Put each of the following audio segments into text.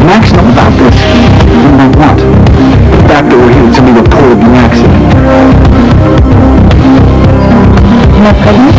Max know about this? Know what? The fact that we're here to be reported an accident. You're not pregnant?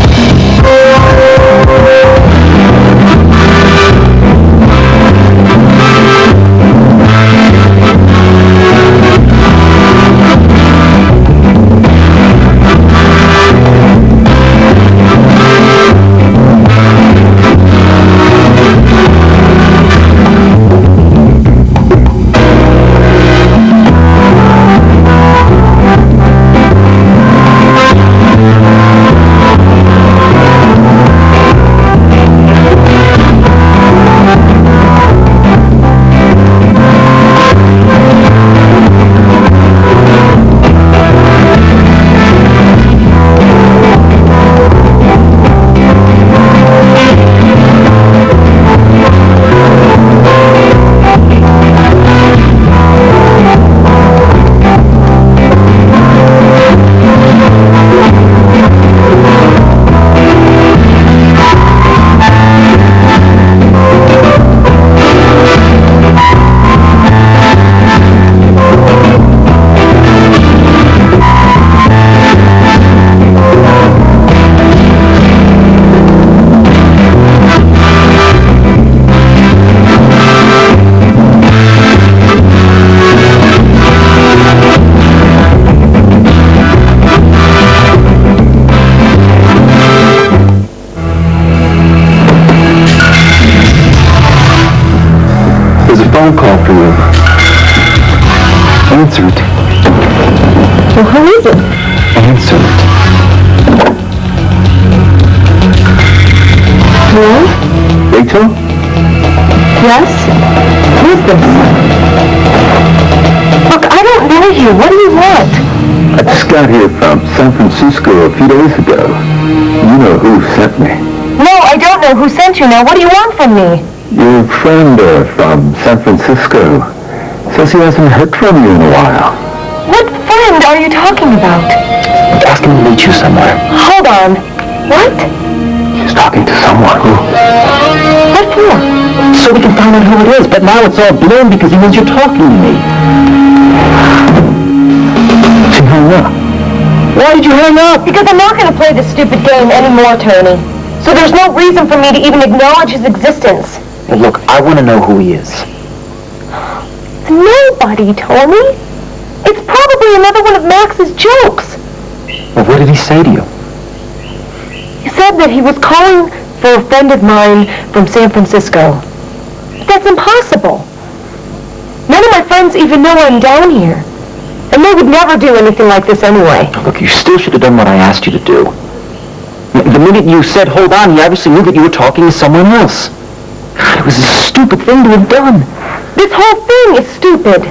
Phone call for you. Answer it. Well, who is it? Answer it. Hello? Rachel? Yes? Who is this? Look, I don't know you. What do you want? I just got here from San Francisco a few days ago. You know who sent me. No, I don't know who sent you now. What do you want from me? Your friend from San Francisco says he hasn't heard from you in a while. What friend are you talking about? Ask him to meet you somewhere. Hold on. What? He's talking to someone. Who? What for? So we can find out who it is, but now it's all blown because he knows you're talking to me. She hung up. Why did you hang up? Because I'm not going to play this stupid game anymore, Tony. So there's no reason for me to even acknowledge his existence. Well, look, I want to know who he is. Nobody, Tony. It's probably another one of Max's jokes. Well, what did he say to you? He said that he was calling for a friend of mine from San Francisco. That's impossible. None of my friends even know I'm down here. And they would never do anything like this anyway. Look, you still should have done what I asked you to do. The minute you said, hold on, he obviously knew that you were talking to someone else. God, it was a stupid thing to have done. This whole thing is stupid.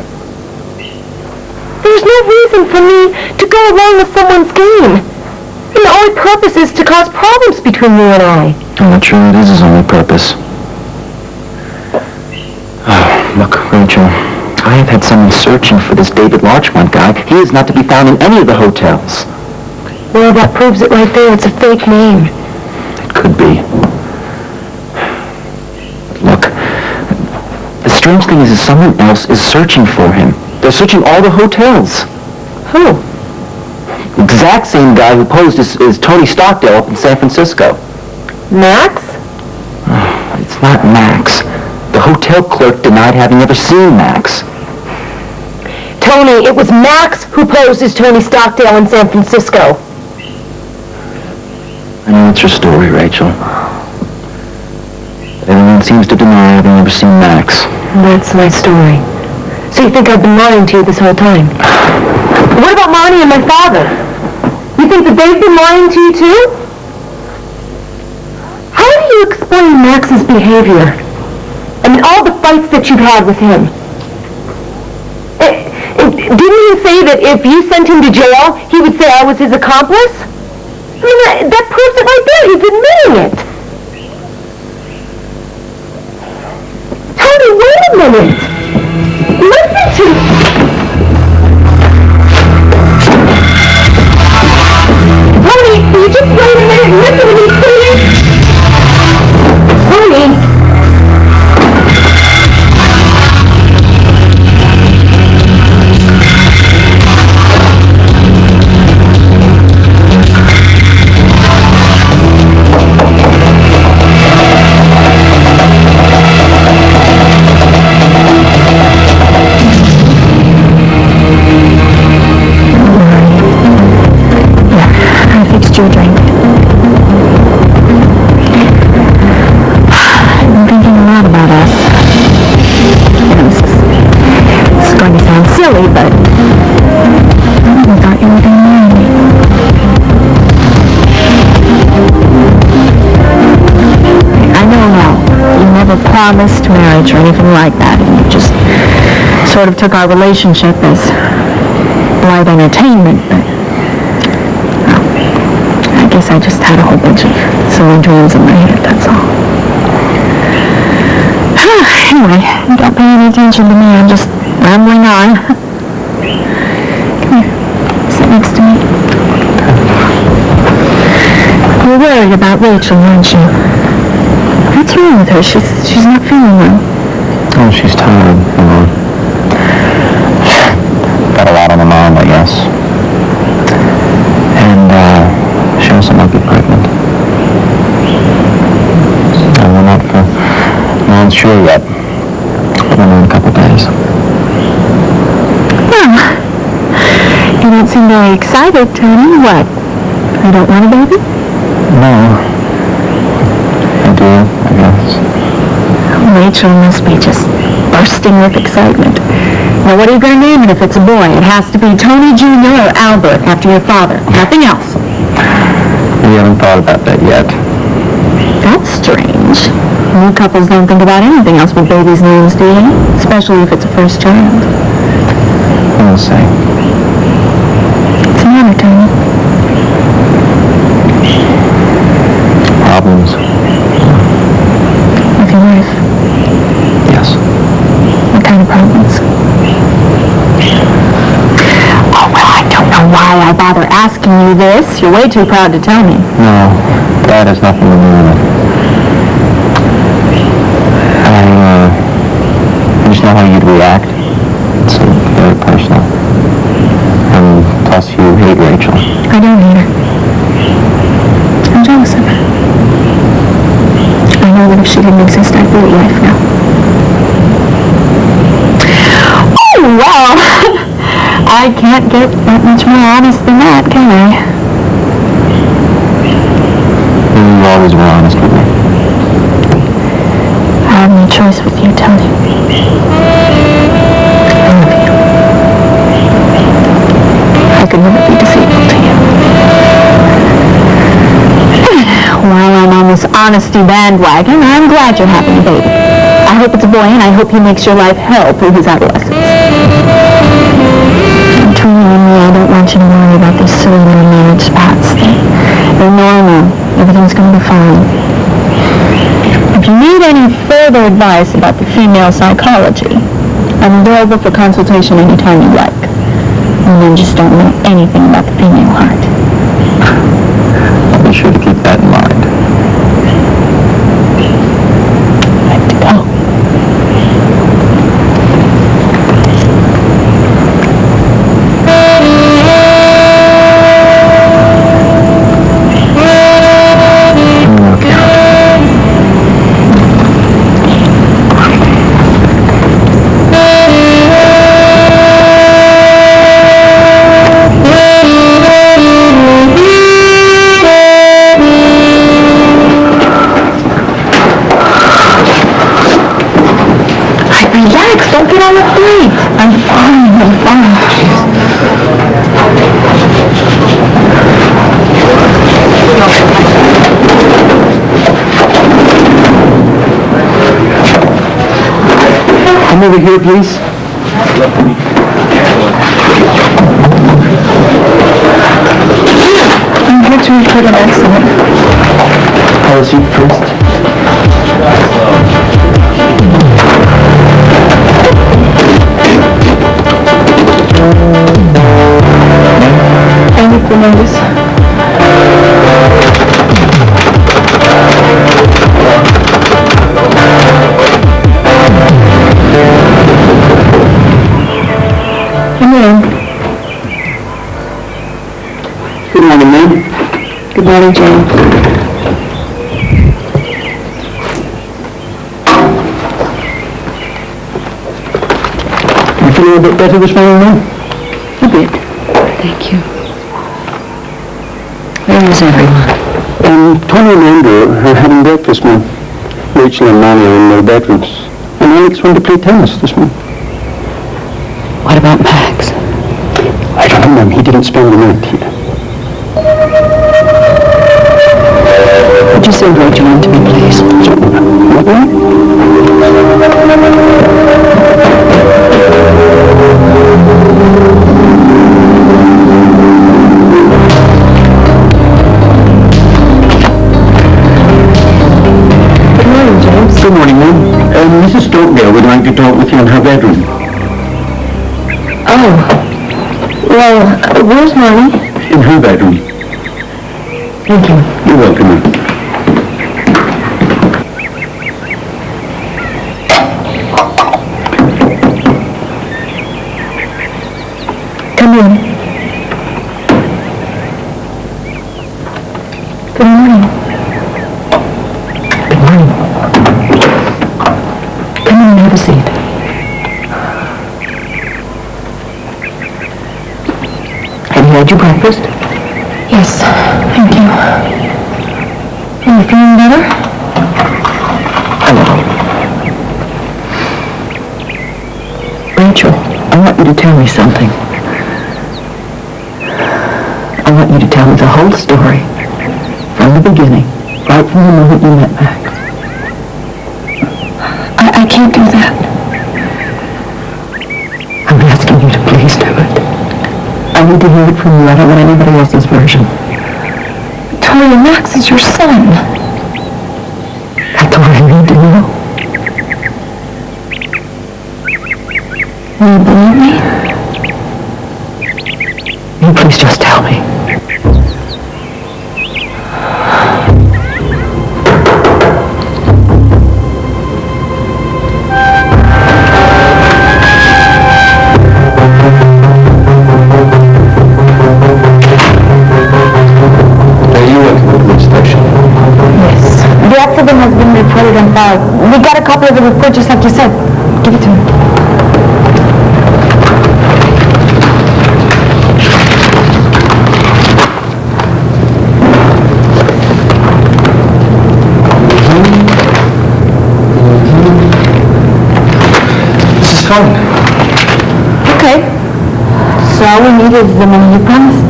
There's no reason for me to go along with someone's game. And the only purpose is to cause problems between you and I. I'm not sure it is his only purpose. Oh, look, Rachel, I have had someone searching for this David Larchmont guy. He is not to be found in any of the hotels. Well, that proves it right there. It's a fake name. It could be. Look, the strange thing is someone else is searching for him. They're searching all the hotels. Who? The exact same guy who posed as Tony Stockdale up in San Francisco. Max? It's not Max. The hotel clerk denied having ever seen Max. Tony, it was Max who posed as Tony Stockdale in San Francisco. I know it's your story, Rachel. Everyone seems to deny having ever seen Max. That's my story. So you think I've been lying to you this whole time? What about Marnie and my father? You think that they've been lying to you too? How do you explain Max's behavior? I mean, all the fights that you've had with him. Didn't you say that if you sent him to jail, he would say I was his accomplice? I mean, that proves it right there. He's admitting it. Tony, wait a minute. Listen to... Tony, will you just wait a minute and listen to me, please? promised marriage or anything like that. And you just sort of took our relationship as light entertainment, but I guess I just had a whole bunch of silly dreams in my head, that's all. Anyway, don't pay any attention to me, I'm just rambling on. Come here, sit next to me. You're worried about Rachel, aren't you? What's wrong with her? She's not feeling well. Oh, she's tired, Got a lot on her mind, I guess. And, she also might be pregnant. We're not for... No one's sure yet. We'll know in a couple days. Well, you don't seem very excited, Tony. What? You don't want a baby? No. I do, I guess. Rachel must be just bursting with excitement. Now, what are you going to name it if it's a boy? It has to be Tony Jr. or Albert, after your father. Nothing else. We haven't thought about that yet. That's strange. New couples don't think about anything else but babies' names, do they? Especially if it's a first child. We'll see. What's the matter, Tony? Problems. With your wife? Yes. What kind of problems? Oh, well, I don't know why I bother asking you this. You're way too proud to tell me. No, that has nothing to do with it. I just know how you'd react. It's very personal. And plus you hate Rachel. I don't hate her. I'm jealous of her. I know that if she didn't exist, I'd be a wife now. Oh, well, I can't get that much more honest than that, can I? You always were honest with me. I have no choice with you, Tony. I love you. I could never be deceitful to you. While I'm on this honesty bandwagon, I'm glad you're having a baby. I hope it's a boy, and I hope he makes your life hell through his adolescence. Between you and me, I don't want you to worry about these silly little marriage spats. They're normal. Everything's going to be fine. If you need any further advice about the female psychology, I'm available for consultation anytime you like. And then just don't know anything about the female heart. I'll be sure to keep that in mind. I have to go. Don't get on the plate. I'm fine. Come over here, please. I'm here to report an accident. Have a seat first. Thank you for notice. Come in. Good morning, ma'am. Good morning, Jane. You feeling a bit better this morning, ma'am? A bit. Thank you. Where is everyone? Tony and Andrew are having breakfast, ma'am. Rachel and Molly are in their bedrooms. And Alex went to play tennis this morning. What about Max? I don't know, ma'am. He didn't spend the night here. Would you send Rachel in to me, please? What, ma'am? Good morning, ma'am. Mrs. Stokedale would like to talk with you in her bedroom. Oh. Well, where's Marnie? In her bedroom. Thank you. You're welcome, ma'am. Come in. Good morning. Good morning. Come in and have a seat. Have you had your breakfast? Yes, thank you. Are you feeling better? Hello. Rachel, I want you to tell me something. I want you to tell me the whole story, from the beginning, right from the moment you met Mac. I can't do that. I'm asking you to please do it. I need to hear it from you. I don't want anybody else's version. Tori, Max is your son. That's all I need to know. Will you believe me? Will you please just tell me? The accident has been reported on file. We got a copy of the report just like you said. Give it to me. This is fine. Okay. So all we need is the money you promised.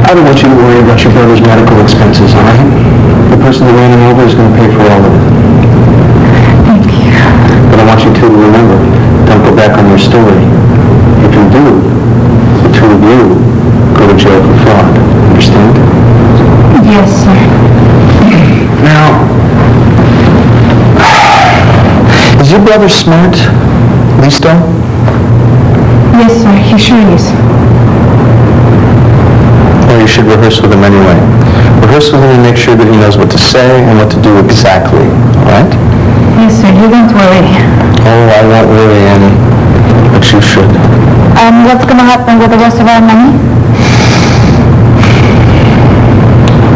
I don't want you to worry about your brother's medical expenses, all right? The person that ran him over is going to pay for all of it. Thank you. But I want you to remember, don't go back on your story. If you do, the two of you go to jail for fraud. Understand? Yes, sir. Now, is your brother smart, Listo? Yes, sir. He sure is. Well, you should rehearse with him anyway. Rehearse with him and make sure that he knows what to say and what to do exactly, all right? Yes, sir. You don't worry. Oh, I won't worry, Annie. But you should. What's going to happen with the rest of our money?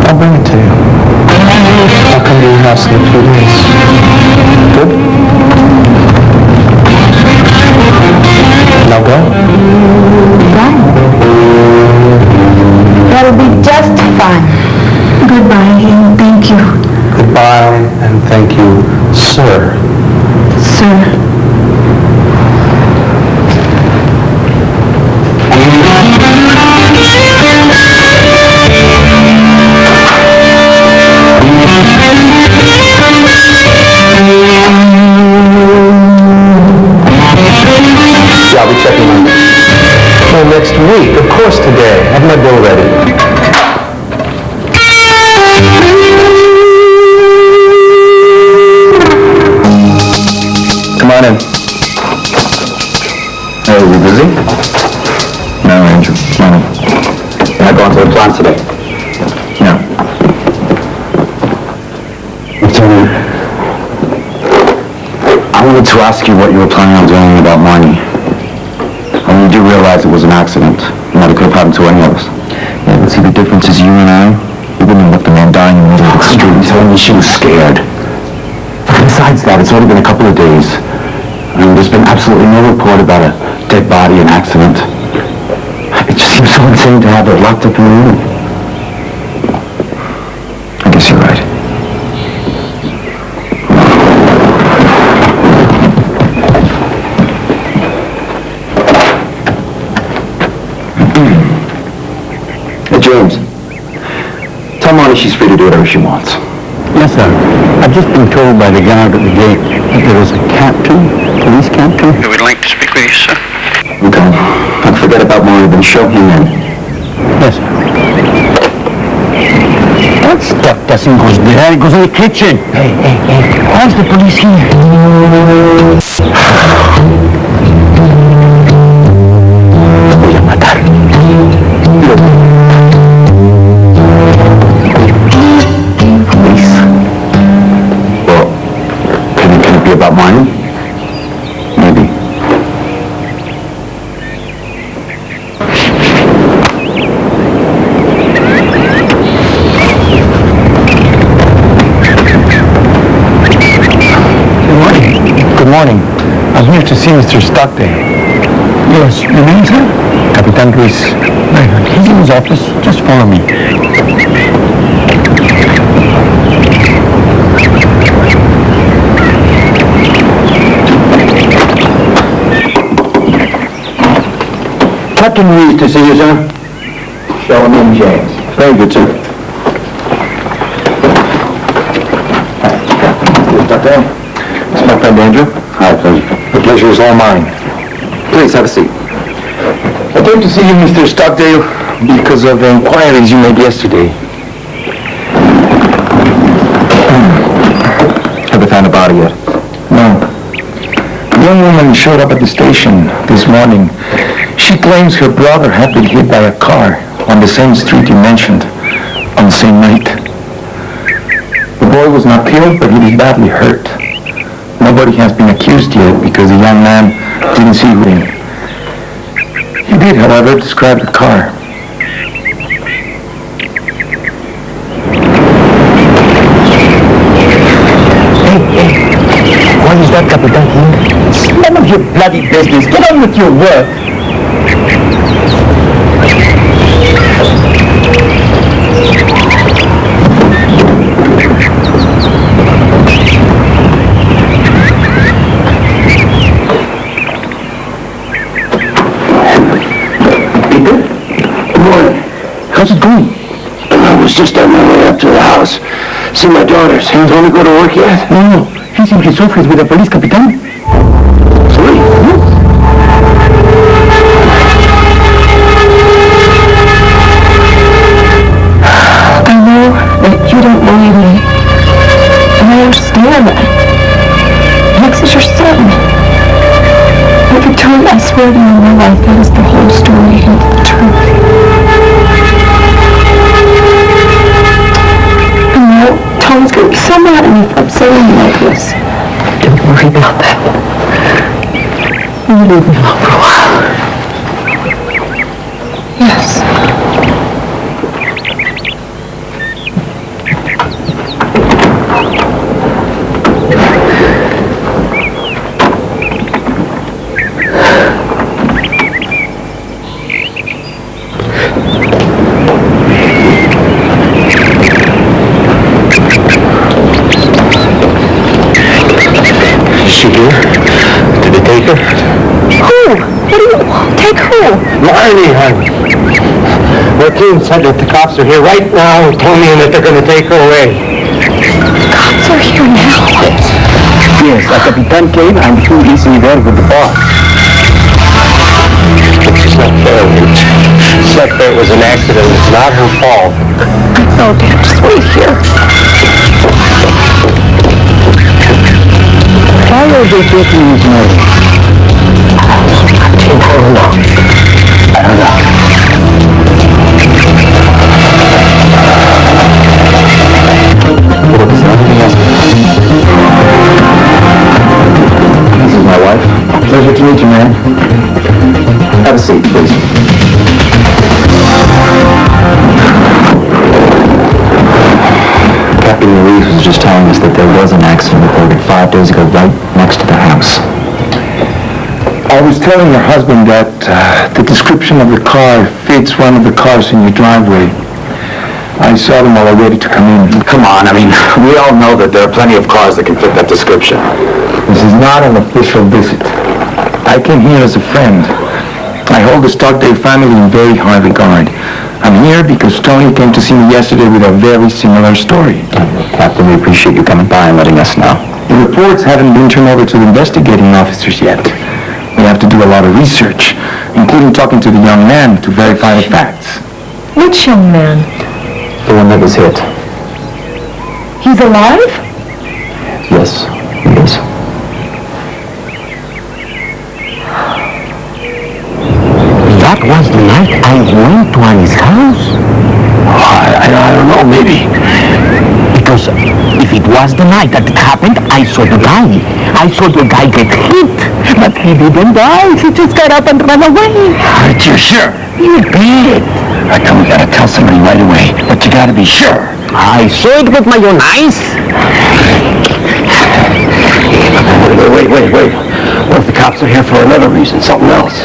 I'll bring it to you. I'll come to your house in a few days. Good? Now go. Fine. That'll be just fine. Goodbye, and thank you. Goodbye, and thank you, sir. Sir. Yeah, I'll be checking on it. Well, next week, of course today. Have my bill ready. Come on in. Hey, are we busy? No, Andrew. Come on in. You're not going to the plant today? No. I wanted to ask you what you were planning on doing about Marnie. I mean, you do realize it was an accident. You know, it could have happened to any of us. Yeah, but see, the difference is you and I, we wouldn't have left the man dying in the middle of the street telling me she was scared. Besides that, it's only been a couple of days. I mean, there's been absolutely no report about a dead body, an accident. seems so insane to have her locked up in the room. I guess you're right. Hey, James. Tell Marty she's free to do whatever she wants. Yes, sir. I've just been told by the guard at the gate that there is a captain, police captain. We would like to speak with you, sir. Okay. I'll forget about Marty, then show him in. Yes, sir. That stuff doesn't go there. It goes in the kitchen. Hey. Why's the police here? Voy a matar. Police? Well, can it be about money? Maybe. Good morning. I'm here to see Mr. Stockdale. Yes, your name, sir? Capitan Ruiz. He's in his office. Just follow me. Captain Ruiz to see you, sir. Show him in, James. Very good, sir. Stockdale. It's my friend Andrew. Hi, pleasure. The pleasure is all mine. Please, have a seat. I came to see you, Mr. Stockdale, because of the inquiries you made yesterday. Have you found a body yet? No. A young woman showed up at the station this morning. She claims her brother had been hit by a car on the same street you mentioned on the same night. The boy was not killed, but he was badly hurt. Nobody has been accused yet because the young man didn't see him. He did, however, describe the car. Hey, what is that, Capitan? It's none of your bloody business. Get on with your work. How's it going? I was just on my way up to the house. See my daughters. He don't go to work yet? No. He's in his office with the police, Capitan. Sorry? Yes. I know that you don't believe me. And I understand that. Max is your son. But Victoria, I swear to you in my life, that is the whole story and the truth. Tom's going to be so mad at me if I'm saying you like this. Don't worry about that. You leave me alone for a while. Yes. Marty, honey. Joaquin said that the cops are here right now and told me that they're going to take her away. Cops are here now? Yes, the Capitan came and he easily there with the boss. It's not fair, Rich. She said that it was an accident. It's not her fault. No, Dad, just wait here. Why are they taking his money? I don't know. I don't know. This is my wife. Pleasure to meet you, man. Have a seat, please. Captain Ruiz was just telling us that there was an accident reported 5 days ago right next to the house. I was telling your husband that the description of the car fits one of the cars in your driveway. I saw them all ready to come in. Come on, I mean, we all know that there are plenty of cars that can fit that description. This is not an official visit. I came here as a friend. I hold the Stockdale family in very high regard. I'm here because Tony came to see me yesterday with a very similar story. Captain, we appreciate you coming by and letting us know. The reports haven't been turned over to the investigating officers yet. We have to do a lot of research, including talking to the young man to verify the facts. Which young man? The one that was hit. He's alive? Yes, he is. That was the night I went to Annie's house. I don't know, maybe. Because if it was the night that it happened, I saw the guy. I saw the guy get hit. But he didn't die. He just got up and ran away. Aren't you sure? You bet. I come, we gotta tell somebody right away, but you gotta be sure. I saw it with my own eyes. Wait. What if the cops are here for another reason, something else?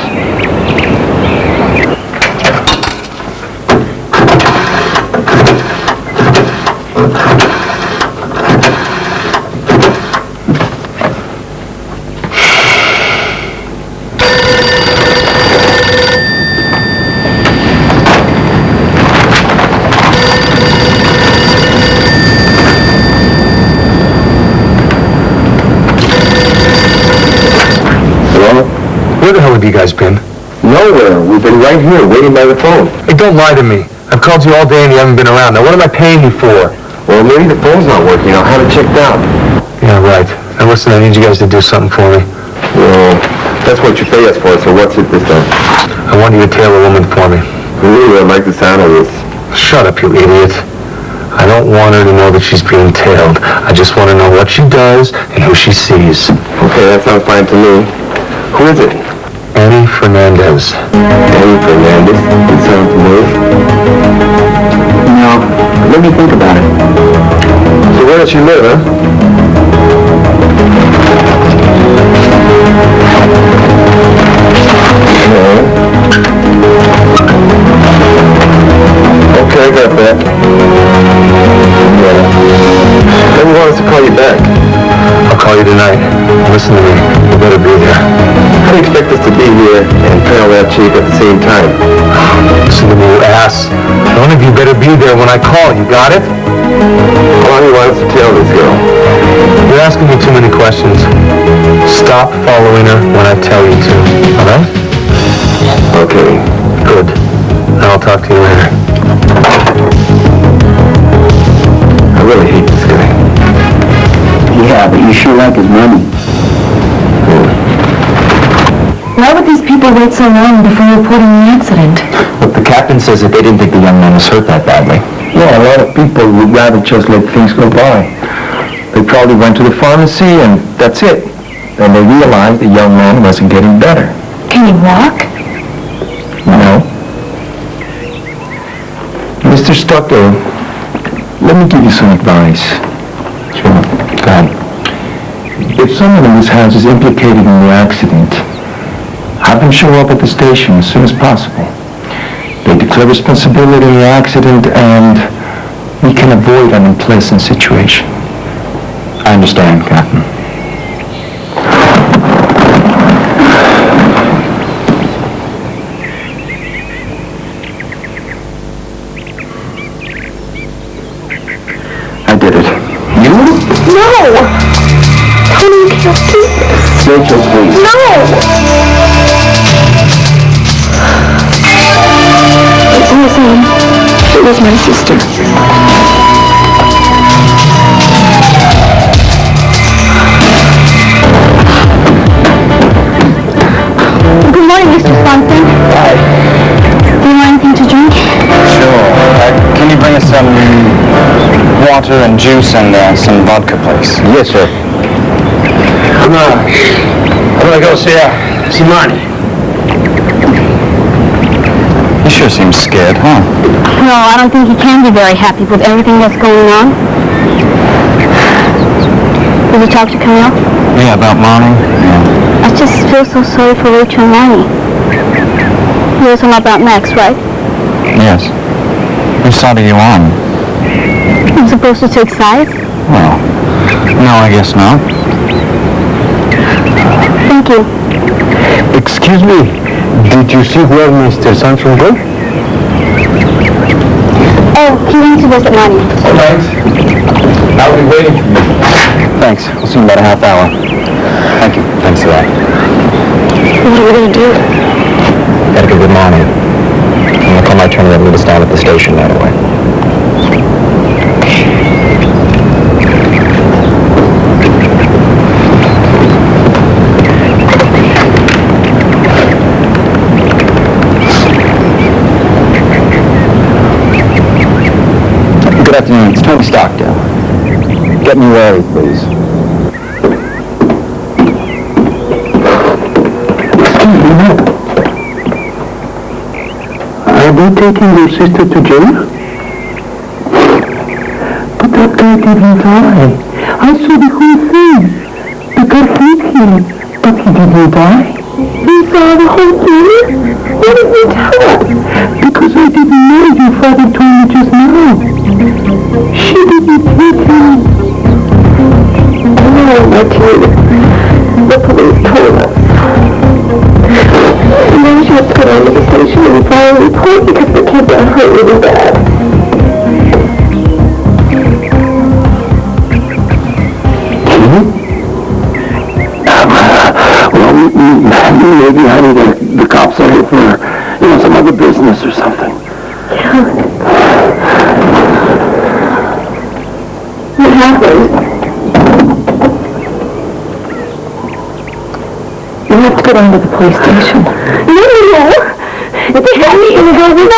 Where the hell have you guys been? Nowhere. We've been right here, waiting by the phone. Hey, don't lie to me. I've called you all day and you haven't been around. Now, what am I paying you for? Well, maybe the phone's not working. I'll have it checked out. Yeah, right. Now, listen, I need you guys to do something for me. Well, that's what you pay us for, so what's it this time? I want you to tail a woman for me. Really, I like the sound of this. Shut up, you idiot. I don't want her to know that she's being tailed. I just want to know what she does and who she sees. Okay, that sounds fine to me. Who is it? Annie Fernandez. Annie Fernandez? It sounds familiar. No, let me think about it. So where does she live, huh? Okay, I got that. Yeah. Maybe want us to call you back. I'll call you tonight. Listen to me. You better be there. How do you expect us to be here and trail that chief at the same time? Listen to me, you ass. One of you better be there when I call. You got it? How long do you want us to tail this girl? You're asking me too many questions. Stop following her when I tell you to. All right? Okay. Good. I'll talk to you later. I really hate this guy. Yeah, but you sure like his money. Why would these people wait so long before reporting the accident? Look, the captain says that they didn't think the young man was hurt that badly. Yeah, a lot of people would rather just let things go by. They probably went to the pharmacy and that's it. Then they realized the young man wasn't getting better. Can he walk? No. Mr. Stockdale, let me give you some advice. Sure. Go ahead. If someone in this house is implicated in the accident, have them show up at the station as soon as possible. They declare responsibility in the accident and we can avoid an unpleasant situation. I understand, Captain. I did it. You? No! Tony, you can't do this. Rachel, please. No! It was my sister. Good morning, Mr. Swanson. Hi. Do you want anything to drink? Sure. Can you bring us some water and juice and some vodka, please? Yes, sir. I'm gonna go see Marnie. He sure seems scared, huh? No, I don't think he can be very happy with everything that's going on. Did you talk to Camille? Yeah, about Monty. Yeah. I just feel so sorry for Rachel and Lonnie. It was all about Max, right? Yes. Whose side are you on? I'm supposed to take sides? Well, no, I guess not. Thank you. Excuse me, did you see where Mr. Sandstrom go? Oh, he went to visit Lonnie. All right. I'll be waiting for you. Thanks. We'll see you in about a half hour. Thank you. Thanks for that. What are we going to do? Gotta get with Monty. I'm gonna call my trainer and meet us down at the station right away. Good afternoon. It's Tony Stockdale. Get me Larry, please. Are they taking your sister to jail? But that guy didn't die. I saw the whole thing. The guy hit him, but he didn't die. You saw the whole thing? Why didn't you tell us? Because I didn't know. Your father told me just now. She didn't hit him. No, Martina. The police told us. And then she has to go down to the station and file a report because the kid got hurt really bad. Maybe honey, the cops are here for, some other business or something. What happened? You have to go down to the police station. No. They have me in the building.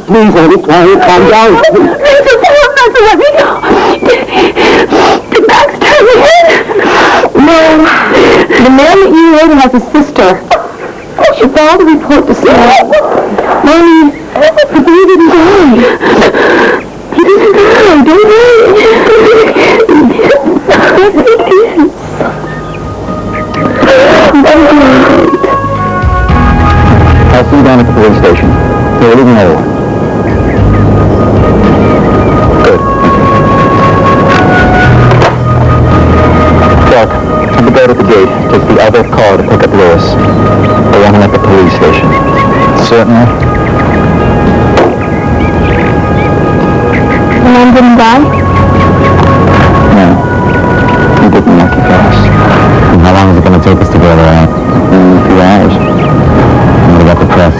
Please, honey, calm down. Let me go. Did Max turn me in? No. The man that you later has a sister. She filed a report to say, Mommy, the baby didn't die. He didn't die, don't worry. Yes, he is. I'll see you down at the police station. They're leaving over. Good. Clark, have the guard at the gate take the other car to pick up Lewis. I want him at the police station. Certainly. The man didn't die? No. He didn't lucky fast. And how long is it going to take us to go there? A few hours. And what about the press?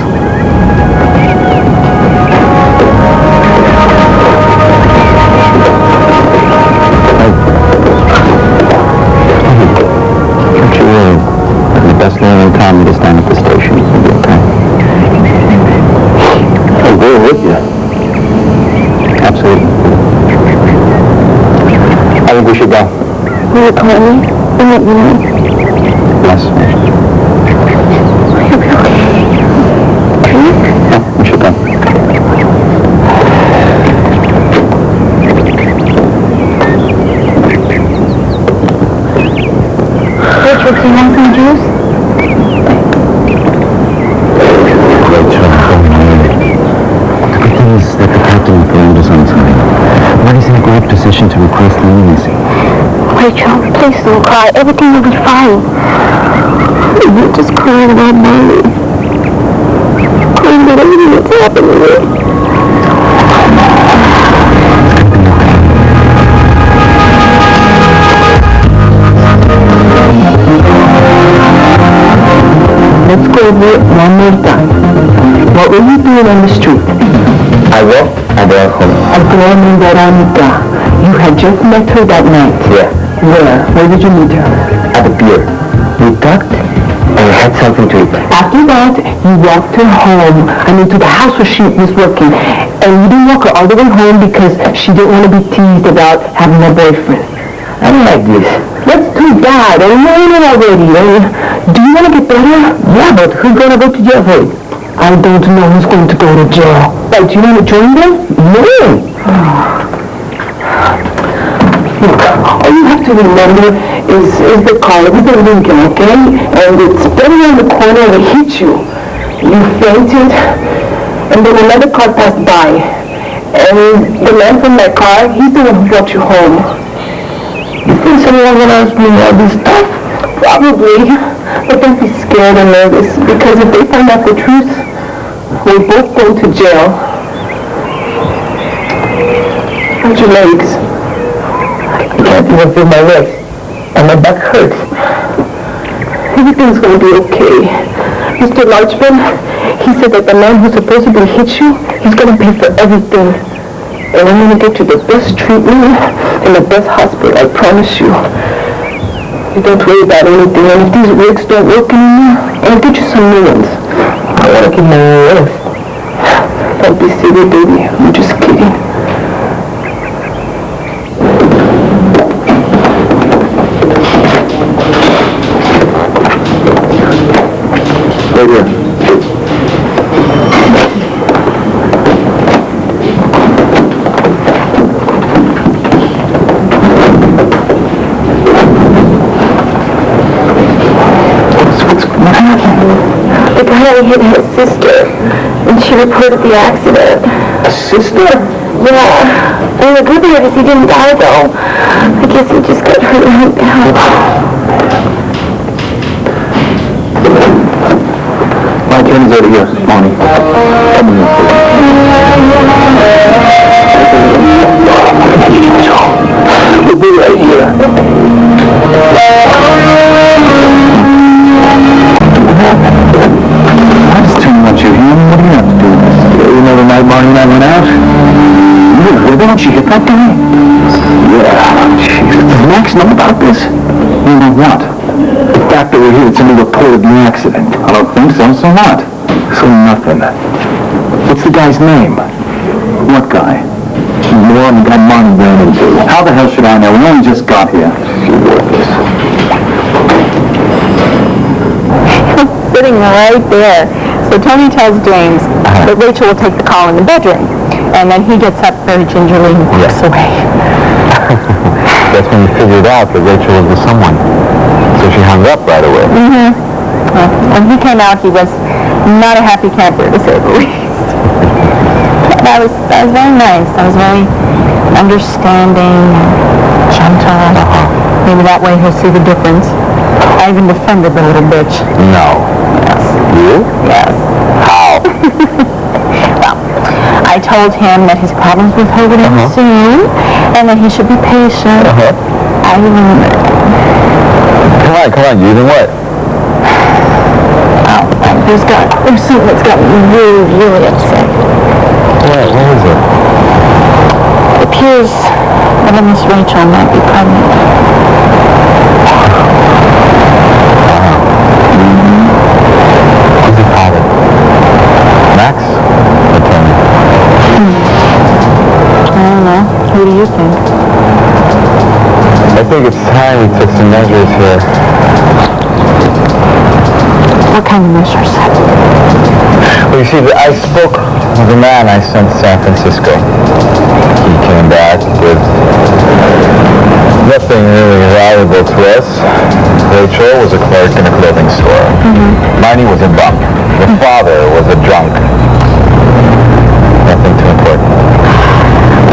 Don't you worry. I'll be best man in town to stand at the station. You'll be okay. I'll go with you. Absolutely. I think we should go. Will you call me and let me know? Yes. Will you be okay? Please? Yeah, we should go. Rachel, do you want some juice? Great job. The good thing is that the captain informed us on time. Marty's in a great position to request leniency. Rachel, please don't cry. Everything will be fine. You're just crying about Molly. Crying about everything that's happened to me. Let's go over it one more time. What were you doing on the street? I walked and I home. A girl named Veronica. You had just met her that night. Yeah. Where? Where did you meet her? At the pier. You talked? And we had something to eat. After that, you walked her home and into the house where she was working. And you didn't walk her all the way home because she didn't want to be teased about having a boyfriend. I don't like this. Let's do that. I know it already. Do you want to get better? Yeah, but who's going to go to jail for it? I don't know who's going to go to jail. But do you want to join them? No. Look, are you have to remember is the car. It was a Lincoln, okay? And it spun around the corner and it hit you. You fainted, and then another car passed by. And the man from that car, he's the one who brought you home. You think someone will ask me all this stuff? Probably. But don't be scared or nervous, because if they find out the truth, we'll both go to jail. How's your legs? I can't even feel my legs, and my back hurts. Everything's going to be okay. Mr. Larchman, he said that the man who supposedly hit you, he's going to pay for everything. And I'm going to get you the best treatment in the best hospital, I promise you. You don't worry about anything, and if these wigs don't work anymore, I'll get you some new ones. I want to keep my own. Don't be silly, baby. I'm just kidding. Right here. The guy hit his sister, and she reported the accident. A sister? Yeah. And the good news is he didn't die, though. I guess he just got hurt really bad. My attorney's over here, Bonnie. Come in, please. We'll be right here. I just too much of him. What do you have to do with this? You know the night Bonnie and I went out? You were with her when she hit that guy? Yeah. Jesus. Does Max know about this? You know what? The fact that we're here, it's in the report of the accident. I don't think so. So what? So nothing. What's the guy's name? What guy? The one that Bonnie ran into. How the hell should I know? We only just got here. You're worthless. Sitting right there. So Tony tells James that Rachel will take the call in the bedroom. And then he gets up very gingerly and walks away. That's when you figured out that Rachel was with someone. So she hung up right away. Mm-hmm. Well, when he came out, he was not a happy camper, to say the least. That was very nice. I was very understanding, gentle. Maybe that way he'll see the difference. I even defended the little bitch. No. Yes. You? Yes. How? Well, I told him that his problems with her would end soon, and that he should be patient. I even... Come on, you didn't what? Oh, there's something that's got me really, really upset. What is it? It appears that Miss Rachel might be pregnant. Who's the father? Max? Or Tony? I don't know. Who do you think? I think it's time we took some measures here. What kind of measures? Well, you see, I spoke with the man I sent to San Francisco. He came back with nothing really valuable to us. Rachel was a clerk in a clothing store. Miney was a bum. The father was a drunk. Nothing too important.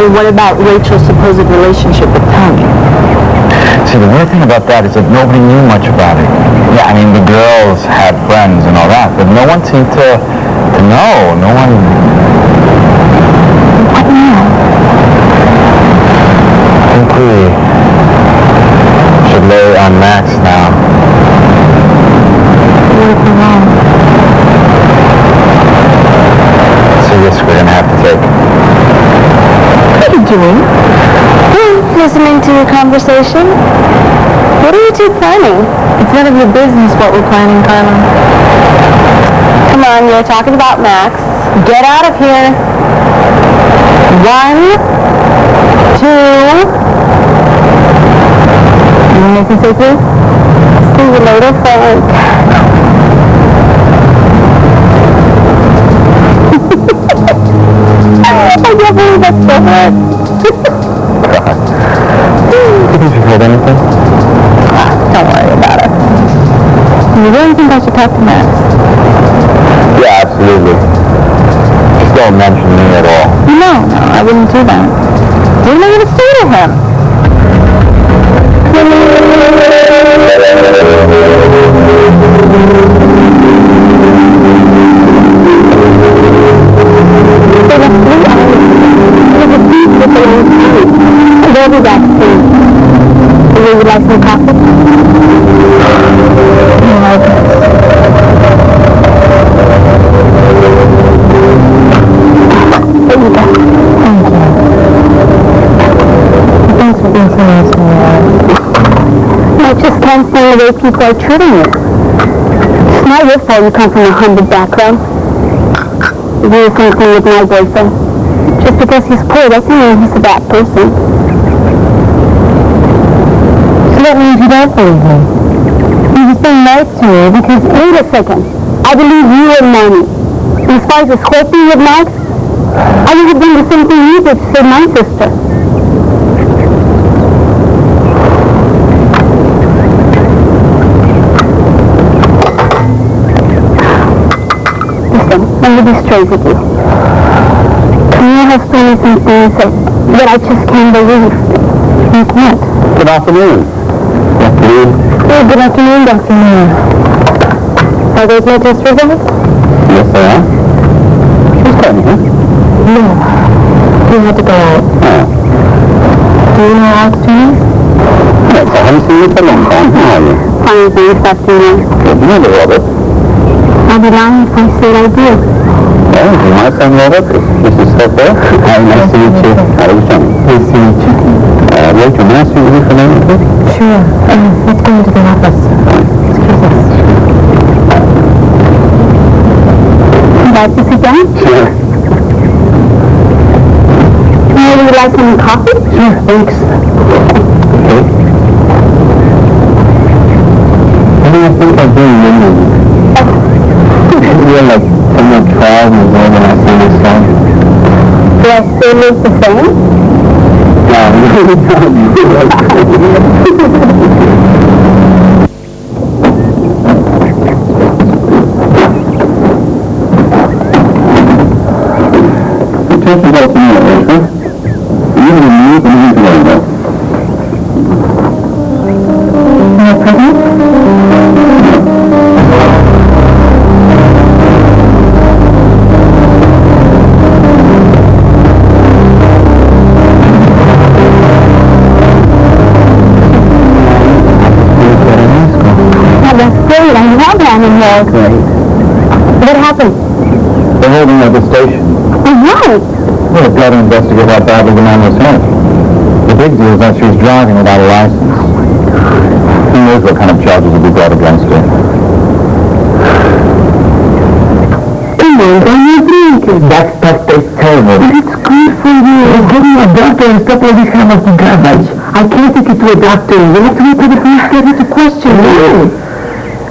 Well, what about Rachel's supposed relationship with Tony? See, the weird thing about that is that nobody knew much about it. Yeah, I mean, the girls had friends and all that, but no one seemed to know. No one... What now? I think we should lay on Max now. What if we're wrong? It's a risk we're going to have to take. What are you doing? Listening to your conversation. What are you two planning? It's none of your business what we're planning, Carla. Come on, you're talking about Max. Get out of here. 1, 2. You want to make me say 3? See you later, Frank. I can't believe that's so hard. Did you heard anything? you really think I should talk to Max? Yeah, absolutely. Just don't mention me at all. No, I wouldn't do that. What am I going to say to him? We'll be back soon. Would you like some coffee? There you go. Thanks for being so nice to me. I just can't stand the way people are treating you. It's not your fault you come from a humble background. You do the same thing with my boyfriend. Just because he's poor doesn't mean he's a bad person. So that means you don't believe me. You just being nice to me because... Wait a second. I believe you and Manny. As far as this whole thing with Max, I would have done the same thing you did to save my sister. Listen, let me be straight with you. Camille has told me some things that I just can't believe. You can't. Good afternoon. Good afternoon, Dr. Moore. Are those my test results? Yes, they are. Who's calling here? No. You had to go out. Oh. Do you know Alex Jones? Yes, I haven't seen you for a long time. How are you? Fine, thanks, afternoon. Good. You know the Robert. I'll be lying if I say I do. Well, my son Robert is Mrs. Stepper. Hi, nice to meet you. How are you doing? Nice to meet you. Rachel, may I speak with you for a moment, please? Sure. Let's go into the office. Excuse us. Like to sit down? Sure. Would you like some coffee? Sure, thanks. Okay. I think I'm doing really you're like someone tried me more than I see this song. Do I still look the same? No, you really don't. Talk about tomorrow, Rachel. You have a new thing to worry about. Am I pregnant? Great. What happened? They're holding at the station. Why? Well, they've got to investigate how badly the man was hurt. The big deal is that she was driving without a license. Who knows what kind of charges will be brought against her. Come on, don't you drink? That stuff tastes terrible. But it's good for you. They're getting a doctor and stuff like this kind of garbage. I can't take you to a doctor. You have to wait till the police get you to question. Why?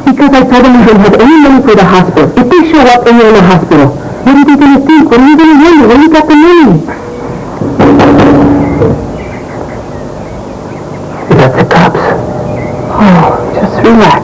Because I told them we don't have any money for the hospital. If they show up and you're in the hospital, what are they going to think? What are you going to wonder? Where you got the money? That's the cops. Oh, just relax.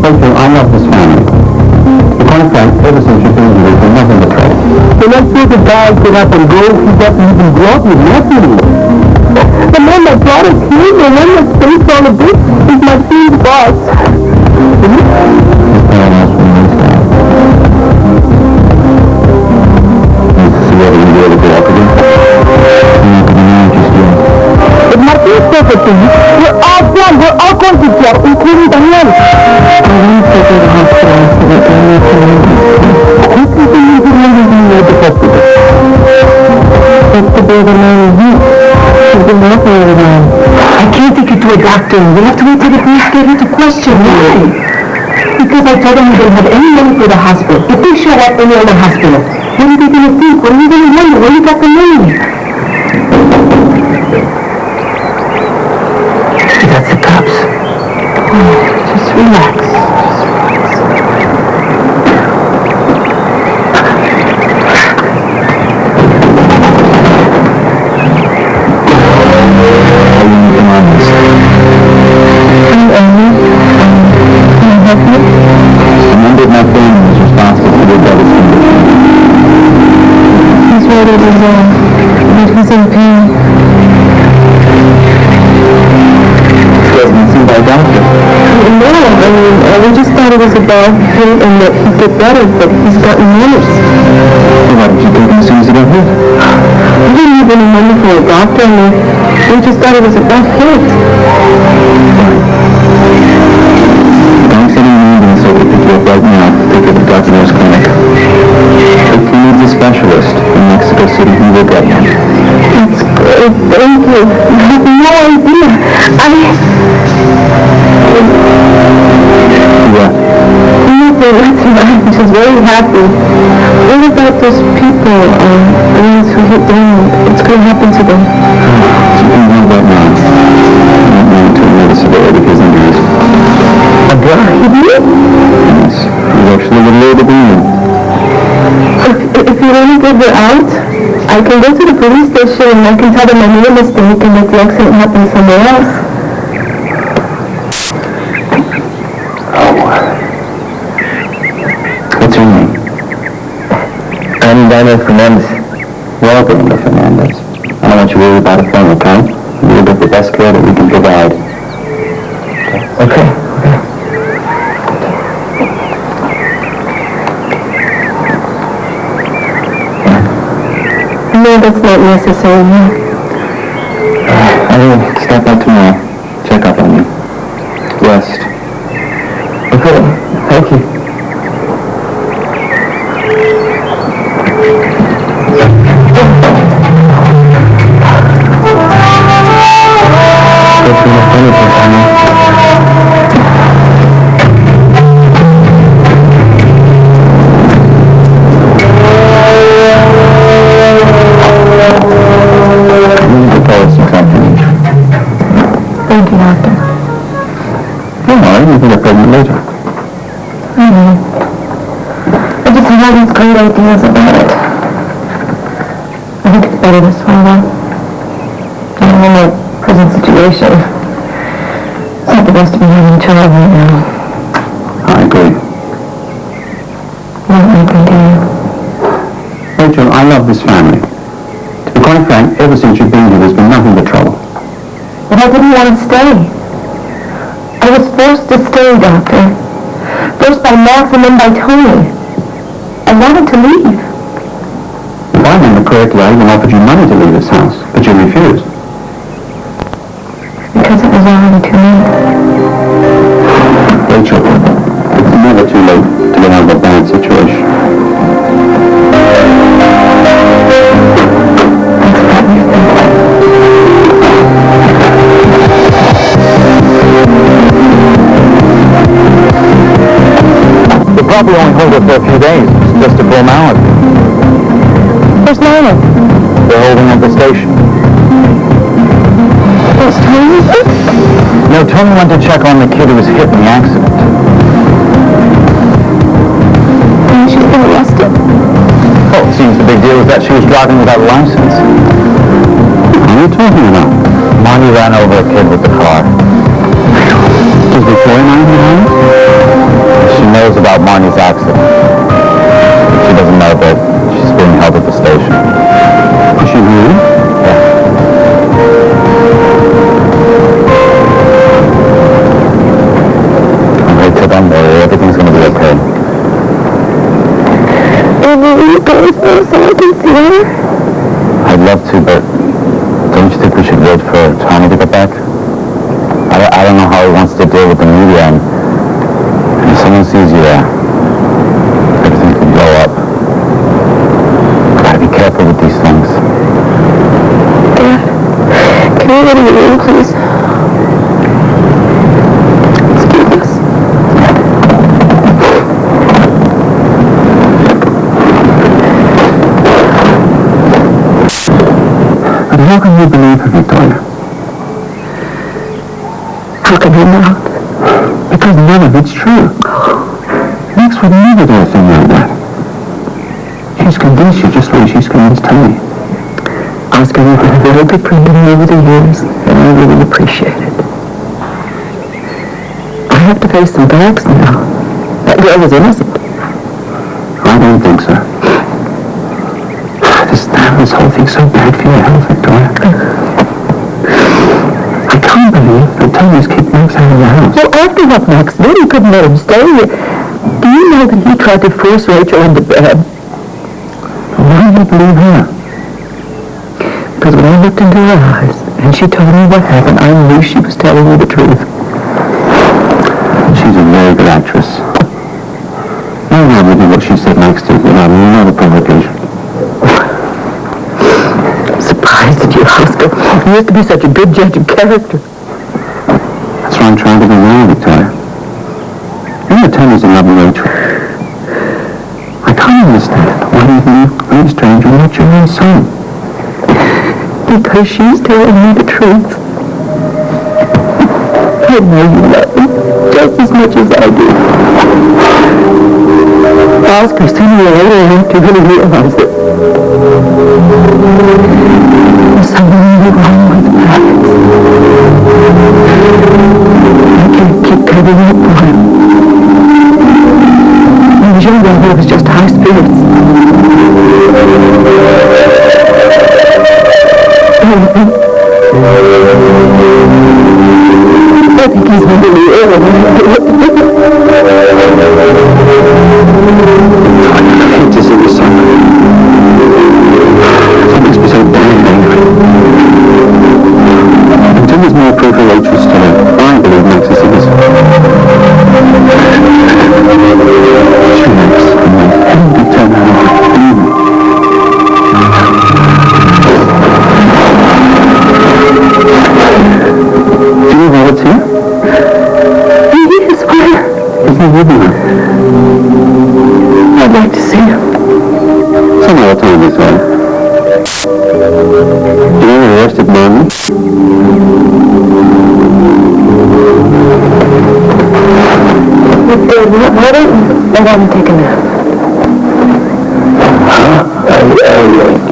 Rachel, I love this family. To be frank, ever since you've been here, there's nothing but trouble. The next day the guy get up and go, he doesn't even go up with nothing. The man that brought us here, the one that stays all the bits, is my son's boss. If Martin says it to you, we're all done. We're all going to jail, including Daniel. I want to go to the hospital so that Daniel can leave. I think we need to leave him at the hospital. That's the day the man is here. He's been walking all around. I can't take you to a doctor. We have to wait till the police get here to question. Why? Because I told them we don't have any money for the hospital. If they show up and you're in the hospital, what are they going to think? What are you going to wonder? Where you got the money? That's the cops. thought it was, that he's in pain. Doesn't seem by doctor. No, I mean, we just thought it was a bad hit and that he'd get better, but he's gotten worse. Why did you think as soon as he got hit? We didn't even remember for a doctor, I mean, we just thought it was a bad hit. Don't send an ambulance over to pick you up right now. Take you to Dr. Moore's clinic. If he needs a specialist in Mexico City, he will get him. That's great, thank you. You have no idea. What? I'm just very happy. What about those people, the ones who hit Daniel? What's going to happen to them? Something wrong about now. I don't know to know the severity of his injuries. A guy? Yes, he's actually related to me. If you really figure out, I can go to the police station and I can tell them I made a mistake and that the accident happened somewhere else. What's your name? I'm Daniel Fernandez. Welcome, Mr. Fernandez. I don't want you to worry about a phone, okay? We'll get the best care that we can provide. Okay. No, that's not necessary. I will stop by tomorrow. Check up on you. Rest. Okay, thank you. Go through the furniture, honey. Thank you, Doctor. Don't worry, you can get pregnant later. I just have all these great ideas about it. I think it's better this way, though. I'm in a prison situation. It's not the best to be having a child right now. I agree. What am I going to do? Rachel, I love this family. To be quite frank, ever since you've been here, there's been nothing but trouble. But I didn't want to stay. I was forced to stay, Doctor. First by Max and then by Tony. I wanted to leave. If I remember correctly, I even offered you money to leave this house, but you refused. Because it was already too late. Rachel, it's never too late to get out of a bad situation. We'll probably only hold it for a few days. It's just a formality. Where's Lana? They're holding at the station. Where's Tony? No, Tony went to check on the kid who was hit in the accident. And she's been arrested? Oh, it seems the big deal is that she was driving without a license. What are you talking about? Marnie ran over a kid with the car. Was Victoria not in the house? She knows about Marnie's accident. She doesn't know that she's being held at the station. Is she really? Rachel, don't worry. Everything's going to be okay. And will you go with me so I can see her? I'd love to, but don't you think we should wait for Tony to get back? I don't know how he wants to deal with the media, and if someone sees you there, everything could blow up. Gotta be careful with these things. Dad, can I go to your room, please? Excuse us. But how can you believe her, Victoria? How can you not? Because none of it's true. Max would never do a thing like that. She's convinced you just the way she's convinced Tony. Oscar, you've been a very good friend to me over the years, and I really appreciate it. I have to face some facts now. That girl was innocent. I don't think so. This damn this whole thing so bad for your health, Victoria? I can't believe that Tony's kicked Max out of the house. Well, after what Max did, he couldn't let him stay here. Do you know that he tried to force Rachel into bed? Why do you believe her? Because when I looked into her eyes and she told me what happened, I knew she was telling me the truth. She's a very good actress. I don't know what she said next to you, not a provocation. I'm surprised at you, Oscar. You used to be such a good judge of character. That's what I'm trying to do now, Victoria. You're not telling me to love Rachel. I can't understand why you leave a stranger not your own son. Because she's telling me the truth. I know you love me just as much as I do. Oscar, sooner or later I have to really realize that there's something really wrong with Max. I can't keep covering up for him. When he was younger, I was just high spirits. I think he's mentally ill. I hate to see this son. It makes me so damn angry. Until there's more proof of Rachel's story, I believe Max is innocent. She makes every turn out of it. Do you know what's here? Yes, where? Isn't he with you? I'd like to see him. Some other time this way. You know the arrested Martin? Why don't you let him take a nap?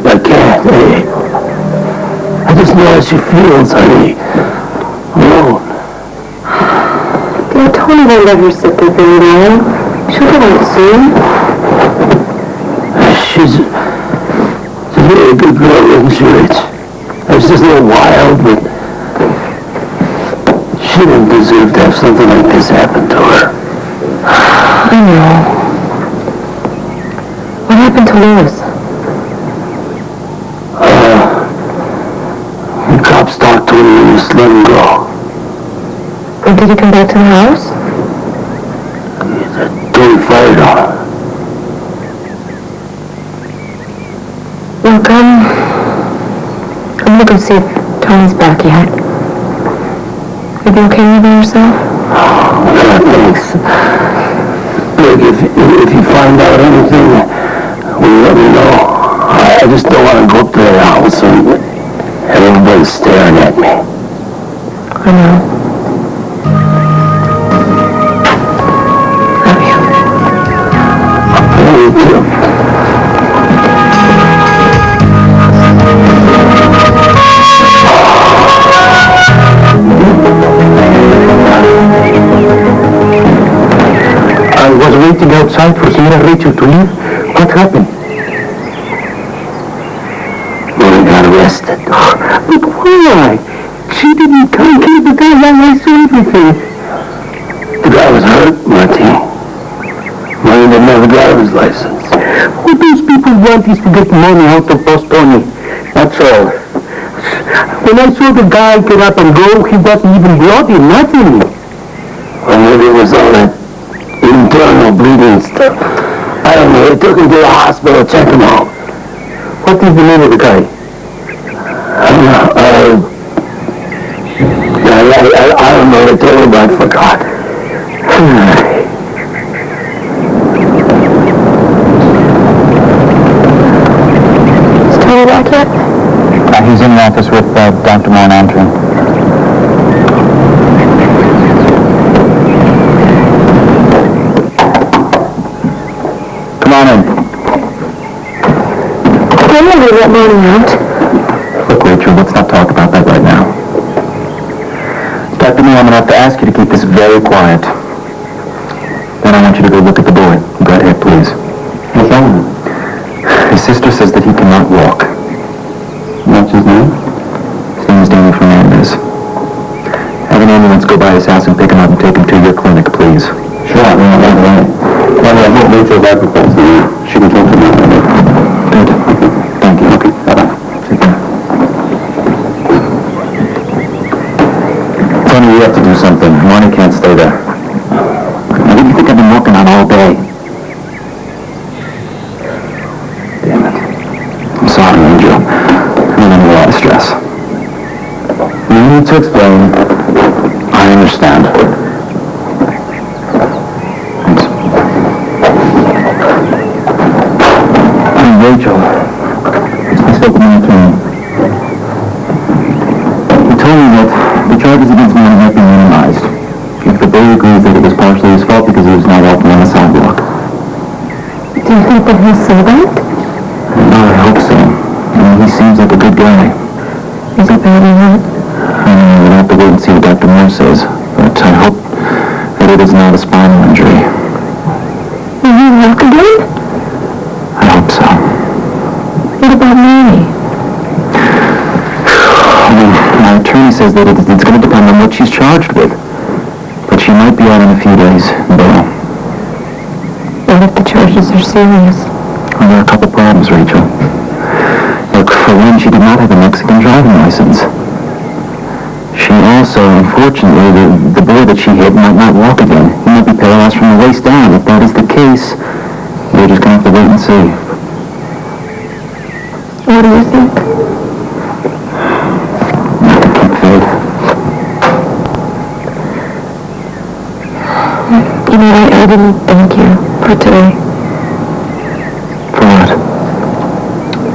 I can't, I just know how she feels, honey. Alone. Yeah, Tony won't let her sit there very long. She'll get out soon. She's a very good girl, isn't she, Rich? She's just a little wild, but she didn't deserve to have something like this happen to her. I know. What happened to Lewis? The cops talked to him and just let him go. Or did he come back to the house? Tony fired on him. Look, I'm looking to see if Tony's back yet. Are you okay leaving yourself? Thanks. Look, if you find out anything, will you let me know? I just don't want to go up to their house and everybody staring at me. I know. Love you. Me too. I was waiting outside for Sarah Rachel to leave. What happened? Well, got arrested. But why? She didn't come kill the guy while I saw everything. The guy was hurt, Marty. Money didn't have a driver's license. What those people want is to get money out of Boss Tony. That's all. When I saw the guy get up and go, he wasn't even bloody, nothing. Well, maybe it was all that internal bleeding stuff. I don't know. They took him to the hospital, check him out. What is the name of the guy? I don't know. I don't know. They told me, but I forgot. Is Tony back yet? He's in the office with Dr. Moore and Andrew. Come on in. When will we let Monty out? Look, Rachel, let's not talk about that right now. Dr. Moore, I'm going to have to ask you to keep this very quiet. Then I want you to go look at the boy. Go ahead, please. What's wrong? His sister says that he cannot walk. chance, go by his house and pick him up and take him to your clinic, please. Sure, right away. By the way, I hope Rachel's advocates she can talk to me. Good. Thank you. Okay, bye-bye. Take care. Tony, we have to do something. Marnie can't stay there. What do you think I've been working on all day? Damn it. I'm sorry, Angel. I'm under a lot of stress. You need to explain. I understand. Thanks. Rachel, I spoke with my attorney. He told me that the charges against me have been minimized. If the boy agrees that it was partially his fault because he was not walking on the sidewalk. Do you think that he'll say that? No, I hope so. I mean, he seems like a good guy. Is he badly hurt? We'll have to wait and see what Dr. Moore says. But I hope that it is not a spinal injury. Will he walk again? I hope so. What about Mary? My attorney says that it's going to depend on what she's charged with. But she might be out in a few days, bail. What if the charges are serious? Well, there are a couple problems, Rachel. Look, for one, she did not have a Mexican driving license. She also, unfortunately, the boy that she hit might not walk again. He might be paralyzed from the waist down. If that is the case, we're just going to have to wait and see. What do you think? Keep faith. You know, I didn't thank you for today. For what?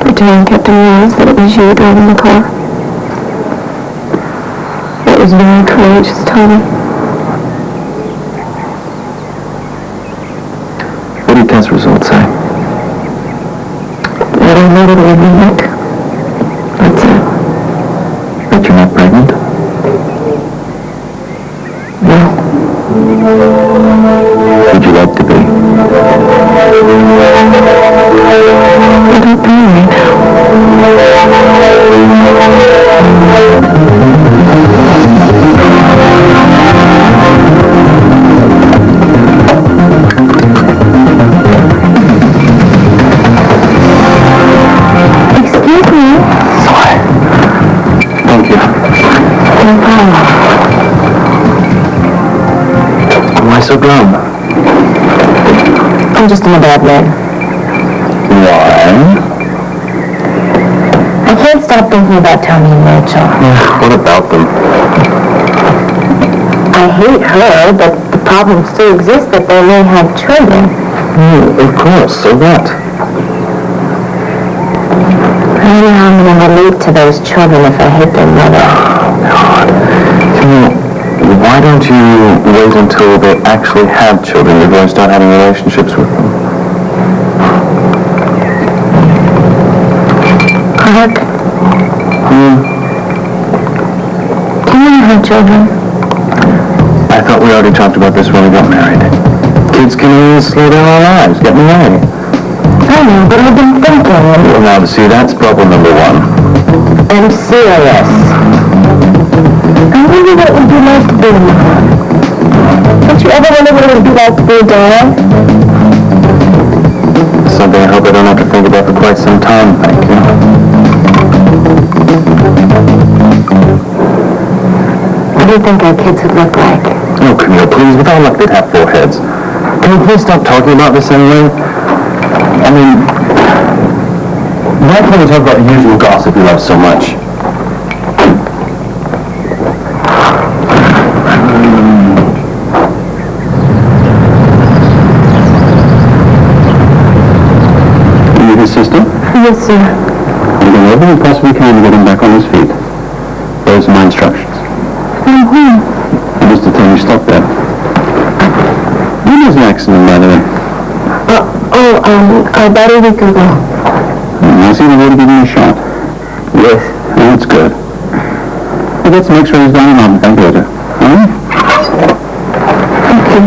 For telling Captain Rose that it was you driving the car. That was very courageous, Tony. What do your test results say? That I loaded with my neck. That's it. That you're not pregnant? Would you like to be? I don't know right Excuse me? Sorry. Thank you. No problem. Why so glum? I'm just in a bad mood. Why? I can't stop thinking about Tony and Rachel. What about them? I hate her, but the problem still exists that they may have children. Of course, so what? I don't know how I'm going to relate to those children if I hate their mother. God. Why don't you wait until they actually have children before you start having relationships with them? Clark? Can you have children? I thought we already talked about this when we got married. Kids can really slow down our lives, get in the way. I know, but I've been thinking. Well, now, see, that's problem number one. I'm serious. I wonder what it would be like to be a mom. Don't you ever wonder what it would be like to be a dad? Something I hope I don't have to think about for quite some time, thank you. What do you think our kids would look like? Oh, Camille, please, with all luck, they'd have 4 heads. Can we please stop talking about this anyway? I mean, why can't we talk about the usual gossip we love so much? You his sister? Yes, sir. I'm doing everything we possibly can to get him back on his feet. Those are my instructions. From whom? Just to tell you, stop there. When was an accident, by the way? About a week ago. I see the way to give him a shot. Yes. That's good. Well, let's make sure he's down and on. Thank you later. All right? Okay.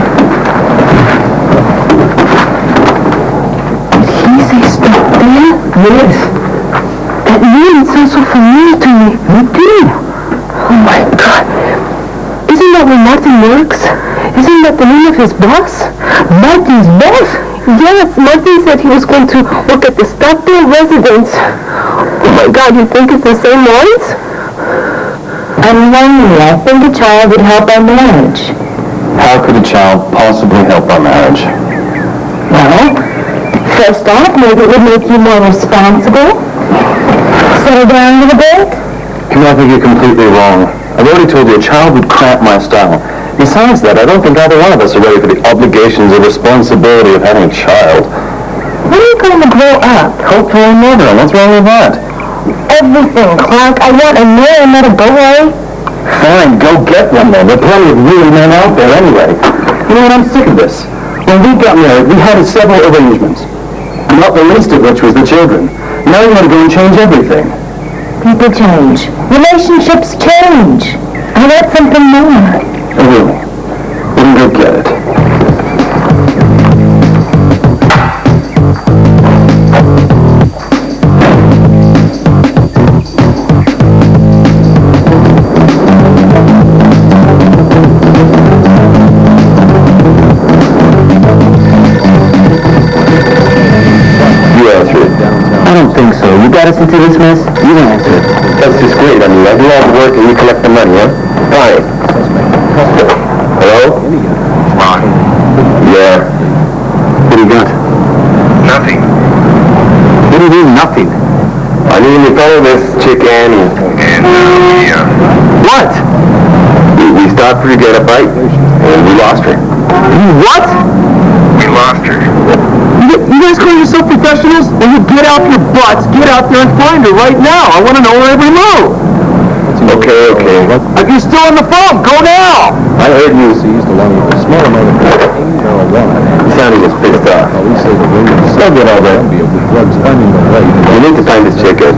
Did he say stop there? Yes. That name sounds so familiar to me. Me too. Oh my God. Isn't that that where Martin works? Isn't that the name of his boss? Martin's boss? Yes, Martin said he was going to work at the Stockdale residence. Oh my God, you think it's the same ones? I'm lonely. I think a child would help our marriage. How could a child possibly help our marriage? Well, first off, maybe it would make you more responsible. Settle down a little bit. I think you're completely wrong. I've already told you a child would cramp my style. Besides that, I don't think either one of us are ready for the obligations or responsibility of having a child. When are you going to grow up? Hopefully never. What's wrong with that? Everything, Clark. I want a man, not a boy. Fine, go get one then. There are plenty of real men out there anyway. You know what, I'm sick of this. When we got married, we had several arrangements. Not the least of which was the children. Now you want to go and change everything. People change. Relationships change. I want something more. Oh, really? Then go get it. You answer it. I don't think so. You got us into this mess? You answer it. That's just great. I mean, I do all the work and you collect the money, huh? Fine. Hello? Ron. Yeah. What do you got? Nothing. What do you mean, nothing? I mean, we follow this chick Annie. What? We stopped her to get a bite, and we lost her. What? We lost her. You guys call yourself professionals? Then you get out your butts, get out there and find her right now. I want to know her every move. Okay. You're still on the phone. Go now. I heard you. You sounded just pissed off. So good all that. You need to find this chick, Ed.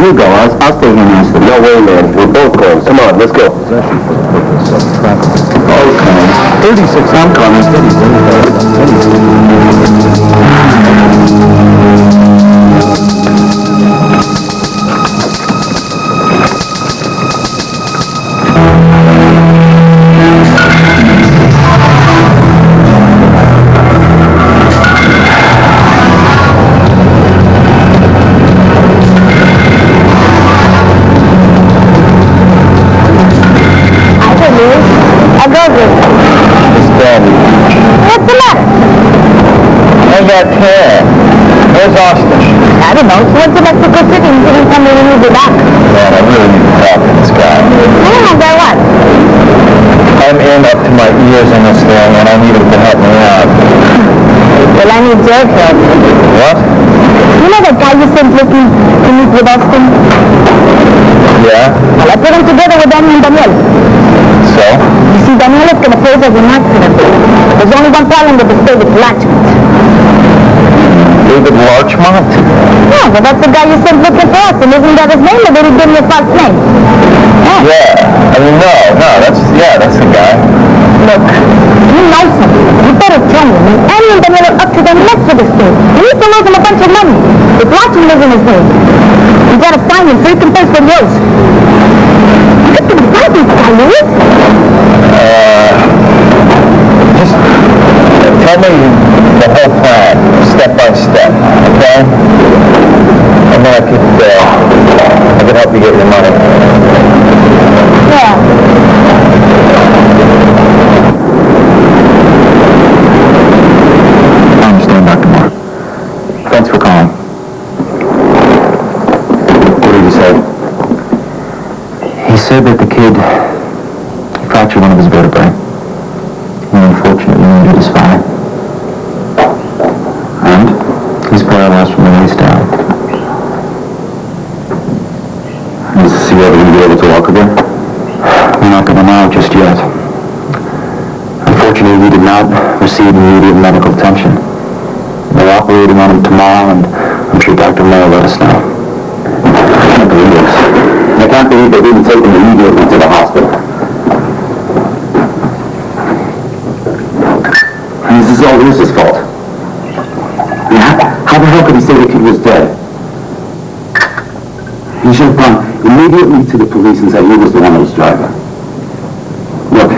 You go. I'll stay here and answer. No way, man. We're both going. Come on, let's go. Okay. 36. I'm coming. What's the matter? How's that hair? Where's Austin? I don't know. He went to Mexico City and didn't tell me when he'll be back. Man, I really need to talk to this guy. Yeah, about what? I'm in up to my ears in this thing, and I need him to help me out. Well, I need your help. What? You know that guy you sent looking to meet with Austin? Yeah? Well, I put him together with Daniel and Daniel. So? You see, Daniel is going to pose as an accident. There's only one problem with the David Larchmont. David Larchmont? Yeah, but that's the guy you sent looking for us, and isn't that his name, or did he give me a false name? Yeah. I mean, no, that's the guy. Look, you know something. You better tell me. I mean, Annie and Daniel are up to their necks with this thing. You need to lose him a bunch of money. If Larchmont lives in his name, you gotta find him so he can pay for yours. You can find this guy, Louis. Just tell me the whole plan, step by step, okay? And then I could help you get your money. Yeah. I understand, Dr. Moore. Thanks for calling. What did he say? He said that the kid fractured one of his vertebrae. He unfortunately injured his spine. And he's paralyzed from the waist down. Is he ever going to be able to walk again? We're not going to know just yet. Unfortunately, he did not receive immediate medical attention. They're operating on him tomorrow, and I'm sure Dr. Moore will let us know. I can't believe this. I can't believe they didn't take him immediately to the hospital. And this is all Lewis's fault. How the hell could he say the kid was dead? He should have gone immediately to the police and said he was the one who was driving. Look,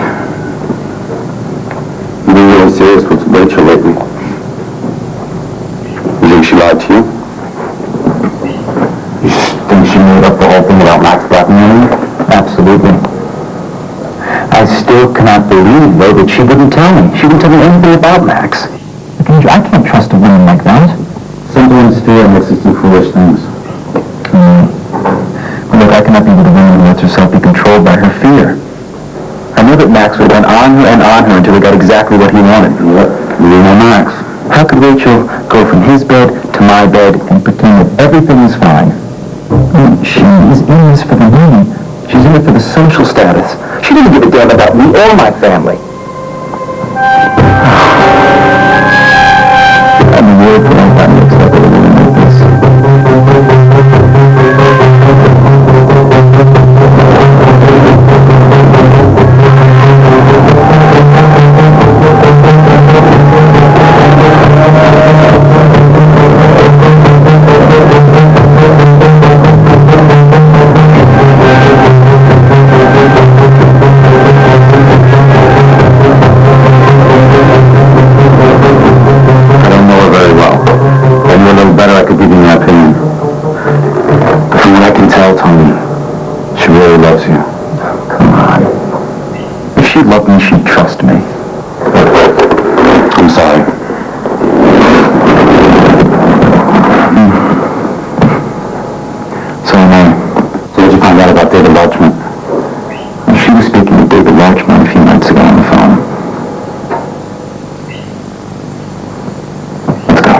Rachel lately? You think she lied to you? You think she made up the whole thing about Max blackmailing you? Absolutely. I still cannot believe, though, that she wouldn't tell me. She wouldn't tell me anything about Max. I can't trust a woman like that. Sometimes fear makes us do foolish things. Well, look, I cannot be with a woman who lets herself be controlled by her fear. I know that Max would have gone on her until he got exactly what he wanted. What? You know Max. How could Rachel go from his bed to my bed and pretend that everything is fine? I mean, she is in this for the money. She's in it for the social status. She didn't give a damn about me or my family. I'm a word for my family except for a woman like this. She'd trust me. I'm sorry. So am I. So what did you find out about David Larchman? She was speaking to David Larchman a few nights ago on the phone. Let's go.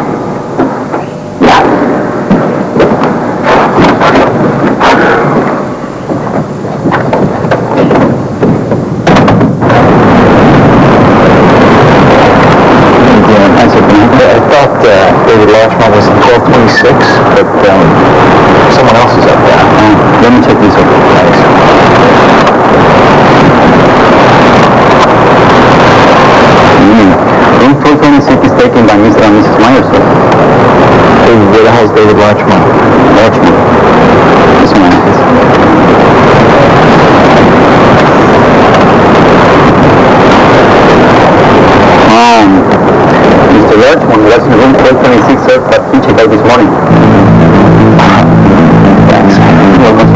Yeah. David Larchman was in 1226, but someone else is up there. Let me take these over. Thanks. Room 426 is taken by Mr. and Mrs. Myers. Where the hell is David Larchman? Larchman. This man is. Mr. Larchman was in room 426, sir, but he checked out this morning. Thanks. You're welcome.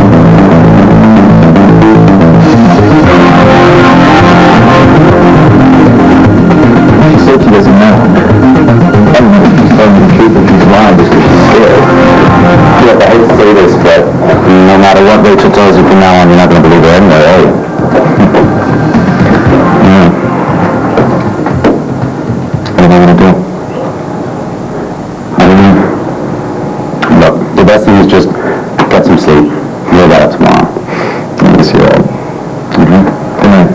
She said she doesn't know. I don't know if she's telling the truth or she's lying just because she's scared. Look, I hate to say this, but no matter what Rachel tells you from now on, you're not going to believe her anyway, are you? What am I going to do? I don't know. Look, the best thing is just get some sleep. You'll get it tomorrow. I guess you're right. Mm-hmm. Good night.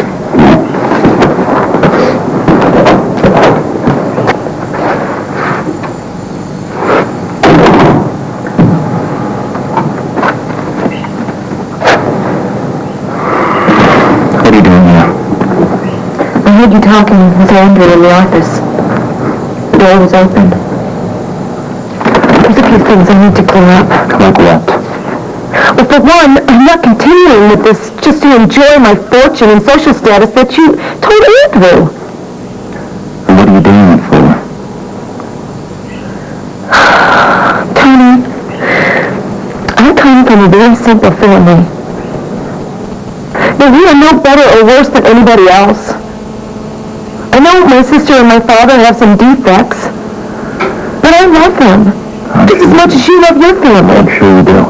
What are you doing here? I heard you talking with Andrew in the office. The door was open. There's a few things I need to clear up. Like what? Well, for one, I'm not continuing with this just to enjoy my fortune and social status that you told Andrew. And what are you doing it for? Tony, I come from a very simple family. Now, we are no better or worse than anybody else. I know my sister and my father have some defects, but I love them just as much as you love your family. I'm sure you do.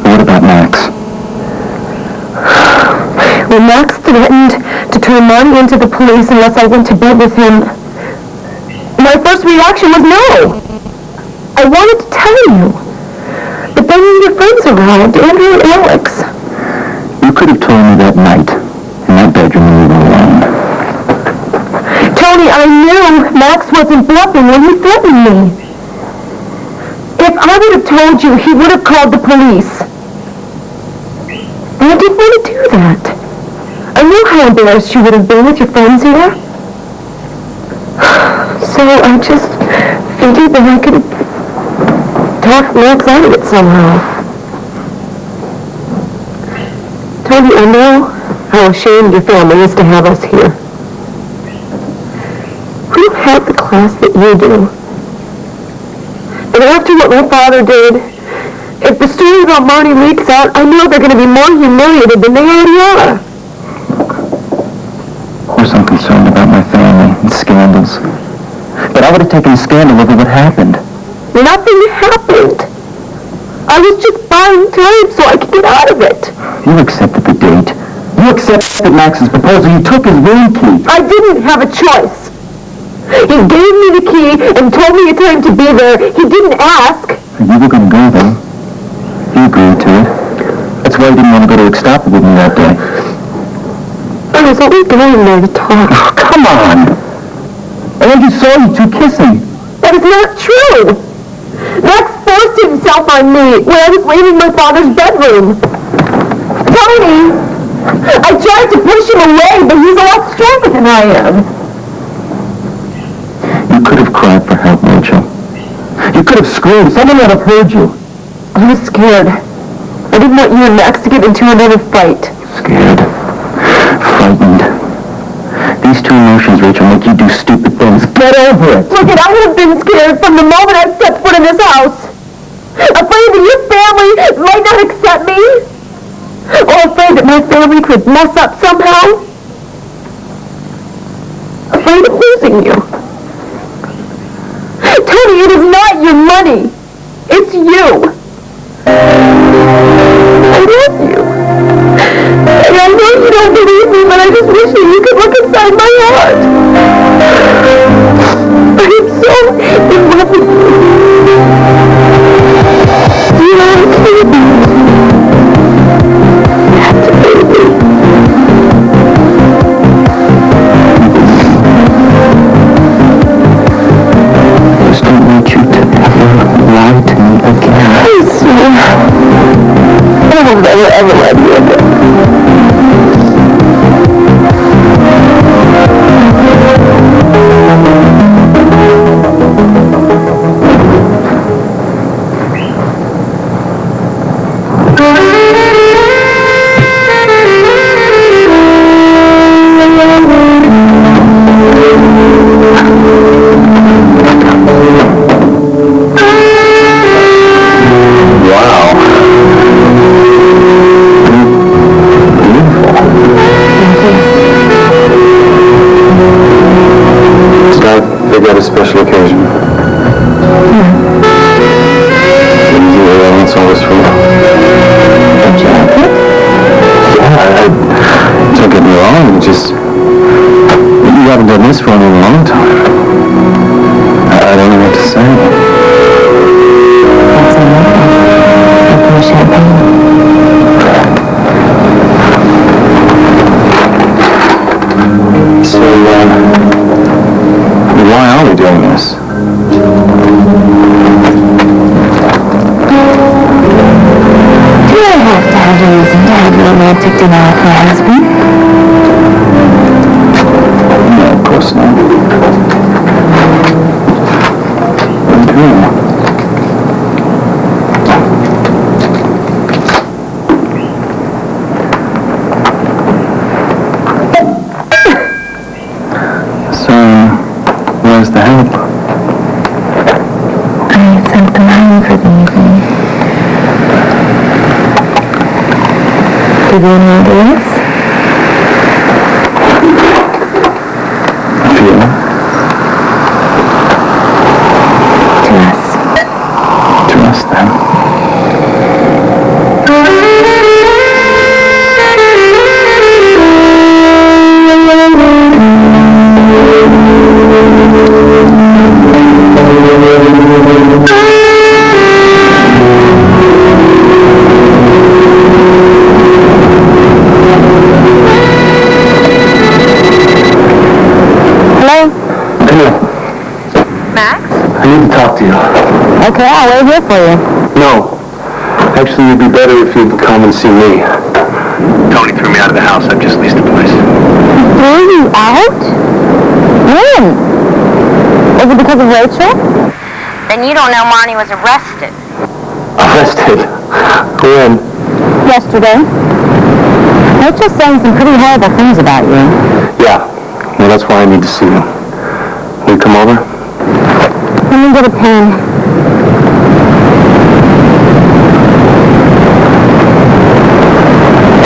What about Max? When Max threatened to turn Monty into the police unless I went to bed with him, my first reaction was no. I wanted to tell you, but then your friends arrived, Andrew and Alex. You could have told me that night in that bedroom when we were alone. Tony, I knew Max wasn't bluffing when he threatened me. If I would have told you, he would have called the police. And I didn't want to do that. I knew how embarrassed you would have been with your friends here. So I just figured that I could talk Max out of it somehow. Tony, I know how ashamed your family is to have us here. class that you do. And after what my father did, if the story about Marty leaks out, I know they're going to be more humiliated than they already are. Of course I'm concerned about my family and scandals. But I would have taken a scandal over what happened. Nothing happened. I was just buying time so I could get out of it. You accepted the date. You accepted Max's proposal. You took his room key. I didn't have a choice. He gave me the key and told me a time to be there. He didn't ask. You were going to go there. You agreed to it. That's why you didn't want to go to Acapulco with me that day. I was only going there to talk. Oh, come on. I only saw you two kissing. That is not true. Max forced himself on me when I was leaving my father's bedroom. Tony! I tried to push him away, but he's a lot stronger than I am. You could have cried for help, Rachel. You could have screamed. Someone would have heard you. I was scared. I didn't want you and Max to get into another fight. Scared. Frightened. These two emotions, Rachel, make you do stupid things. Get over it! Look, I have been scared from the moment I stepped foot in this house. Afraid that your family might not accept me. Or afraid that my family could mess up somehow. Afraid of losing you. Tony, it is not your money. It's you. I love you. And I know you don't believe me, but I just wish that you could look inside my heart. I am so in love with you. You are a baby. That's a baby. I just don't want you to ever lie to me again. I swear. I will never ever love you again. A special occasion. What's all this for? A jacket? Yeah, don't get me wrong, just... You haven't done this for me in a long time. I don't know what to say. That's enough. Open champagne. So, why are we doing this? Do I have to have a reason to have a romantic dinner with my husband? No, of course not. So, where's the help? I sent them home for the evening. Did you want to do this? Feel? To us. To us, then. I need to talk to you. Okay, I'll wait here for you. No. Actually, it'd be better if you'd come and see me. Tony threw me out of the house. I've just leased a place. Threw you out? When? Was it because of Rachel? Then you don't know Marnie was arrested. Arrested? When? Yesterday. Rachel's saying some pretty horrible things about you. Yeah. Well, that's why I need to see you. Will you come over? let me get a pen.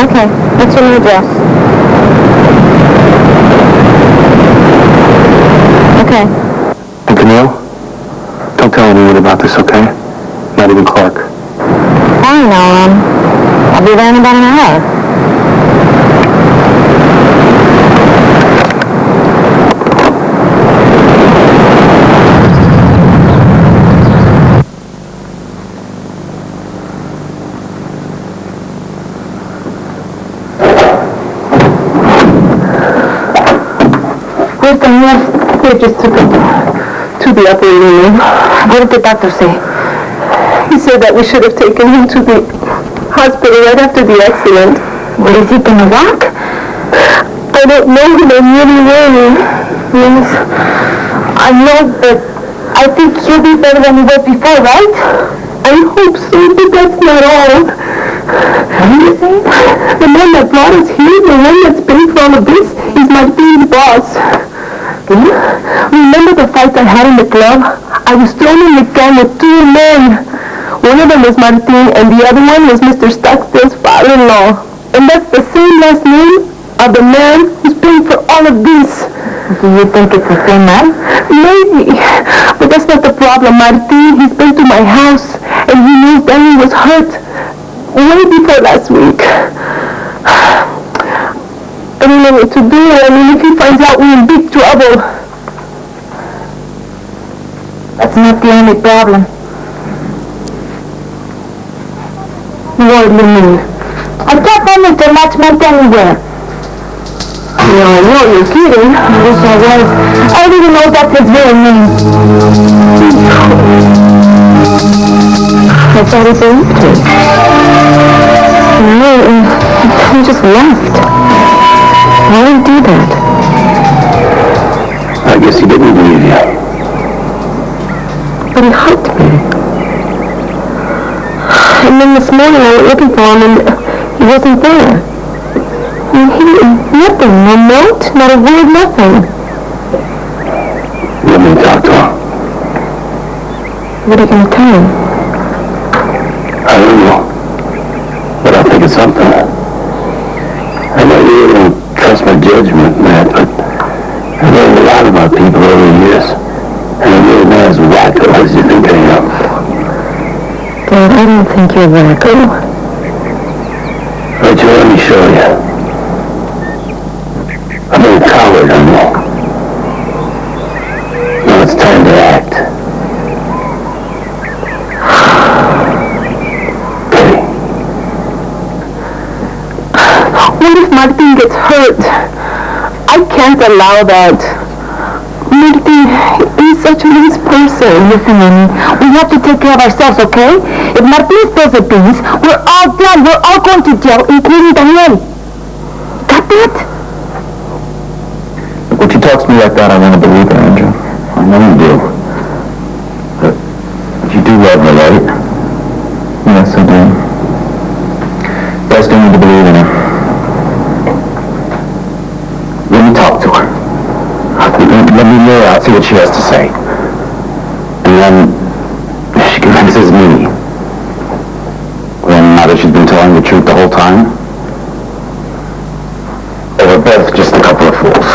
Okay, what's your new address? Okay. And Camille, don't tell anyone about this, okay? Not even Clark. Fine, I'll be there in about an hour. Where's the nurse? They just took him to the operating room. What did the doctor say? He said that we should have taken him to the hospital right after the accident. Well, is he gonna walk? I don't know, but I'm really worried. Yes. I know, but I think he'll be better than he was before, right? I hope so, but that's not all. What are you saying? The man that brought us here, the one that's paying for all of this, is Martin's boss. Remember the fight I had in the club? I was thrown in the can with two men. One of them was Martin, and the other one was Mr. Stockdale's father-in-law. And that's the same last name of the man who's paying for all of this. Do you think it's the same man? Maybe, but that's not the problem. Martin, he's been to my house, and he knows Danny was hurt way before last week. I don't know what to do. I mean, if he finds out, we're in big trouble. That's not the only problem. What do you mean? I can't find Mr. Latchman anywhere. No, you're kidding. I wish I was. I don't even know if that's his real name. I thought he believed me. No, he just left. Why did he do that? I guess he didn't believe you. But he hugged me. And then this morning I went looking for him and he wasn't there. And nothing, no note, not a word, nothing. Let me talk to him. What are you going to tell him? I don't know. But I'll think of something. I know you don't trust my judgment, Matt, but I've learned a lot about people over the years. And I'm really not as wacko as you think I am. Dad, I don't think you're wacko. Rachel, let me show you. I'm a coward, I know. Now it's time to act. Okay. What if Martin gets hurt? I can't allow that. Martin, he's such a nice person. Listen, Amy, we have to take care of ourselves, okay? If Martin spills a beans, we're all done. We're all going to jail, including Daniel. Got that? When she talks to me like that, I want to believe her, Andrew. I know you do. But you do love her, right? Yes, I do. But I still need to believe in her. Let me talk to her. Let me hear her out, see what she has to say. And then, if she convinces me, then now that she's been telling the truth the whole time, or we're both just a couple of fools.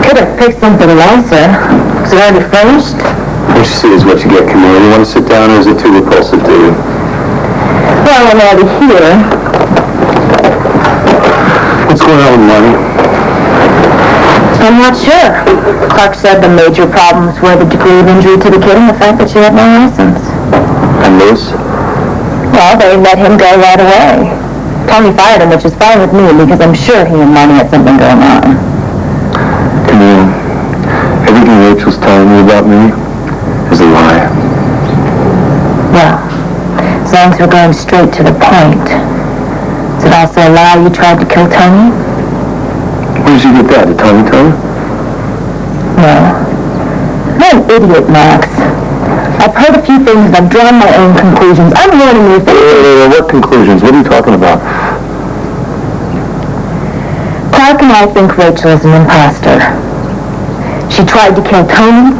Could have picked something nicer. Is it already finished? What you see is what you get, Camille. You want to sit down, or is it too repulsive to you? Well, I'm already here. What's going on with money? I'm not sure. Clark said the major problems were the degree of injury to the kid and the fact that she had no license. And Lewis? Well, they let him go right away. Tony fired him, which is fine with me because I'm sure he and Monty had something going on. Camille, everything Rachel's telling me about me is a lie. Well, as long as we're going straight to the point. Does it also lie you tried to kill Tony? Where did you get that? Did Tony tell you? No. I'm not an idiot, Max. I've heard a few things and I've drawn my own conclusions. I'm learning new things. What conclusions? What are you talking about? Clark and I think Rachel is an imposter. She tried to kill Tony.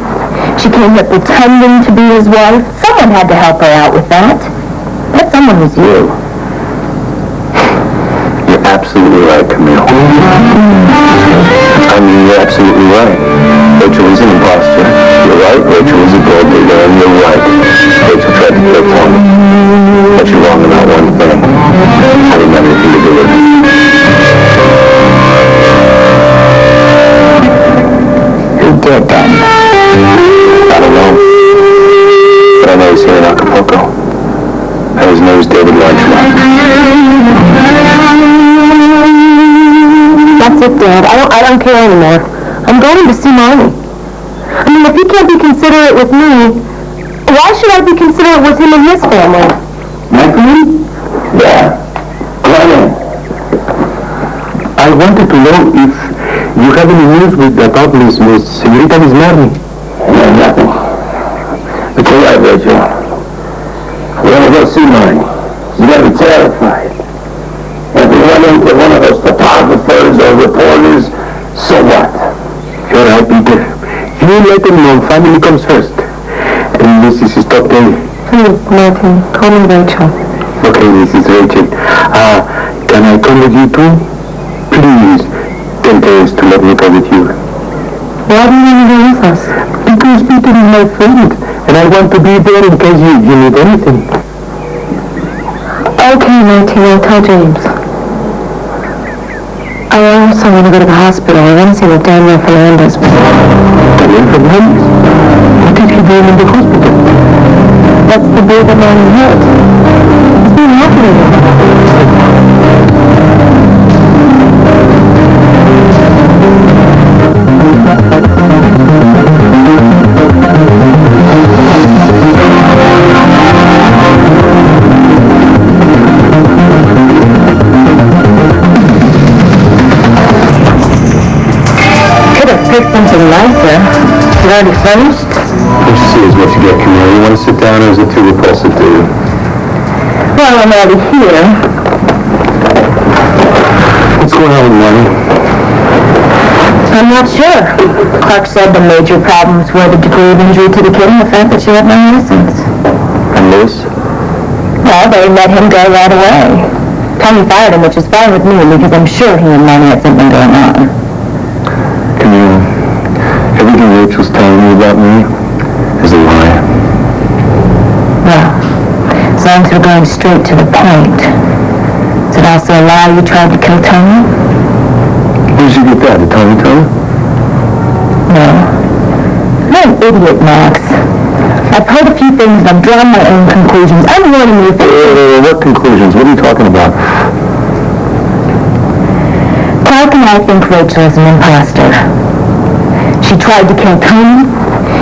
She came here pretending to be his wife. Someone had to help her out with that. That someone was you. You're absolutely right, Camille. I mean, you're absolutely right. Rachel is an imposter. You're right, Rachel is a gold digger, and you're right. Rachel tried to kill Tony. But you're wrong about one thing. I didn't have anything to do with it. Who did then? I don't know. But I know he's here in Acapulco. And his name is David Larchmont. That's it, Dad. I don't care anymore. I'm going to see Marty. I mean, if he can't be considerate with me, why should I be considerate with him and his family? Michael? Yeah. Come in. I wanted to know if you have any news about Miss Señorita Miss Marty. No, nothing. It's all right, Rachel. We're going to go see Marty. She's going to be terrified. If we run into one of those photographers or reporters, so what? Sure, I'll be there. You let them know family comes first. And this is top day. Please, Martin, call me Rachel. Okay, this is Rachel. Can I come with you too? Please, tell us to let me go with you. Why do you want to go with us? Because Peter is my friend, and I want to be there in case you need anything. Okay, Martin, I'll tell James. I also want to go to the hospital. I want to see what Daniel Fernandez was. Daniel Fernandez? What is he doing in the hospital? That's the boy that man hurt. He's being operated. Pick something nicer. You already finished? Let's see is what you get, Camille. You want to sit down or is it too repulsive to you? Well, I'm already here. What's going on with Marty? I'm not sure. Clark said the major problems were the degree of injury to the kid and the fact that she had no license. And Liz? Well, they let him go right away. Tommy fired him, which is fine with me because I'm sure he and Manny had something going on. Camille, everything Rachel's telling you about me is a lie. Well, as long as we're going straight to the point. Is it also a lie you tried to kill Tony? Where did you get that? Did Tommy tell you? No. I'm an idiot, Max. I've heard a few things and I've drawn my own conclusions. I'm warning you. What conclusions? What are you talking about? Clark and I think Rachel is an imposter. She tried to kill Tony.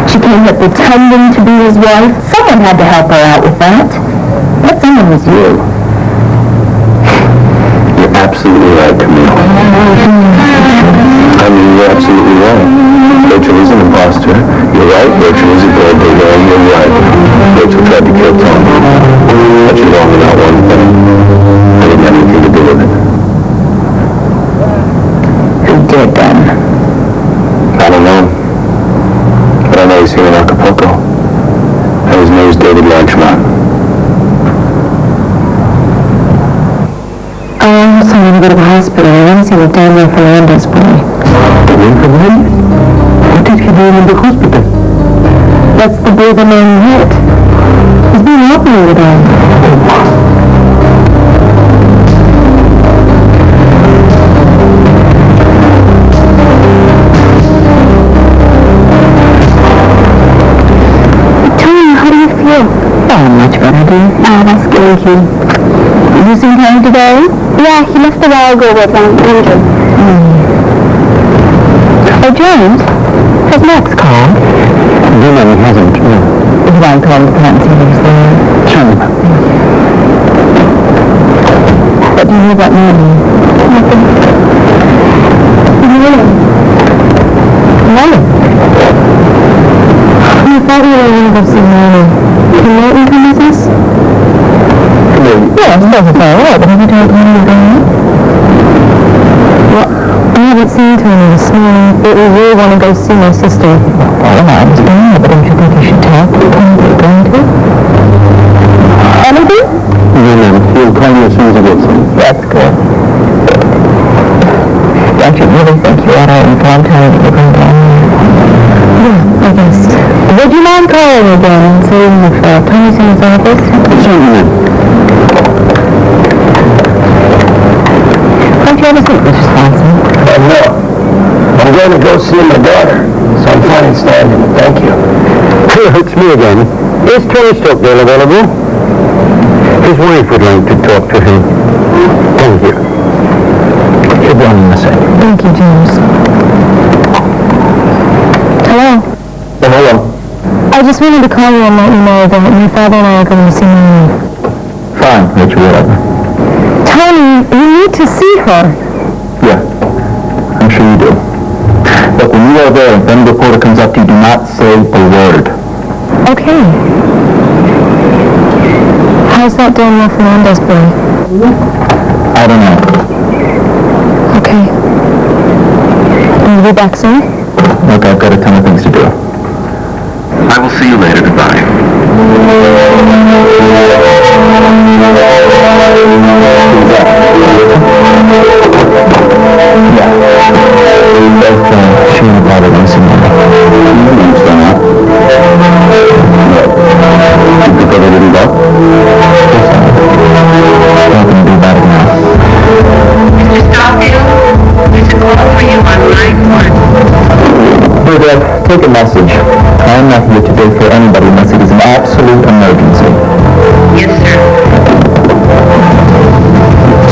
She came here pretending to be his wife. Someone had to help her out with that. That someone was you. You're absolutely right, Camille. I mean, you're absolutely right. Rachel is an imposter. You're right, Rachel is a gold digger, and you're right. Rachel tried to kill Tony. But you're wrong about one thing. I didn't have anything to do with it. Who did then? I don't know. But I know he's here in Acapulco. And his name is David Larchmont. I also want to go to the hospital. I want to see what Daniel Fernandez was. Daniel Fernandez? What did he do in the hospital? That's the boy that man hurt. He's being operated on. Much better, dear. Oh, that's good. Thank you. Did you see him today? Yeah, he left a while ago with Andrew. Oh, James, has Max called? No, he hasn't. No. Would you mind calling the plant and see if he's there? Sure. What do you know about Manny? Nothing. Really? I thought we were going to go see Manny. Can Martin come with us? Yeah, he doesn't far away, but have you told him you're going? Well, I haven't seen Tony this morning, but we really want to go see my sister. Well, I was going, but don't you think you should talk to him? Going to? Anything? No, ma'am. He'll call you as soon as he gets home. That's good. Don't you really think you ought to inform Tony that you're going down there? Yeah, I guess. Would you mind calling again and seeing if Tony's in his office? Certainly, ma'am. Don't you have a seat, Mr. Swanson? No. I'm going to go see my daughter, so I'm fine standing. Thank you. It's me again. Is Tony Stockdale available? His wife would like to talk to him. Thank you. You're going in a second. Thank you, James. Hello? Oh, hello. I just wanted to call you and let you know that my father and I are going to see Mary. Fine, Rachel, whatever. Tony, you need to see her. Yeah, I'm sure you do. But when you are there and then the reporter comes up to you, do not say a word. Okay. How's that Daniel Fernandez boy? I don't know. Okay. Will you be back soon? Look, I've got a ton of things to do. I will see you later. Goodbye. She and her brother want to see me. You understand that? You prefer they didn't go? What can you do about it now? Mr. Stockdale, there's a call for you on line 1. Burdett, take a message. I am not here today for anybody unless it is an absolute emergency. Yes, sir.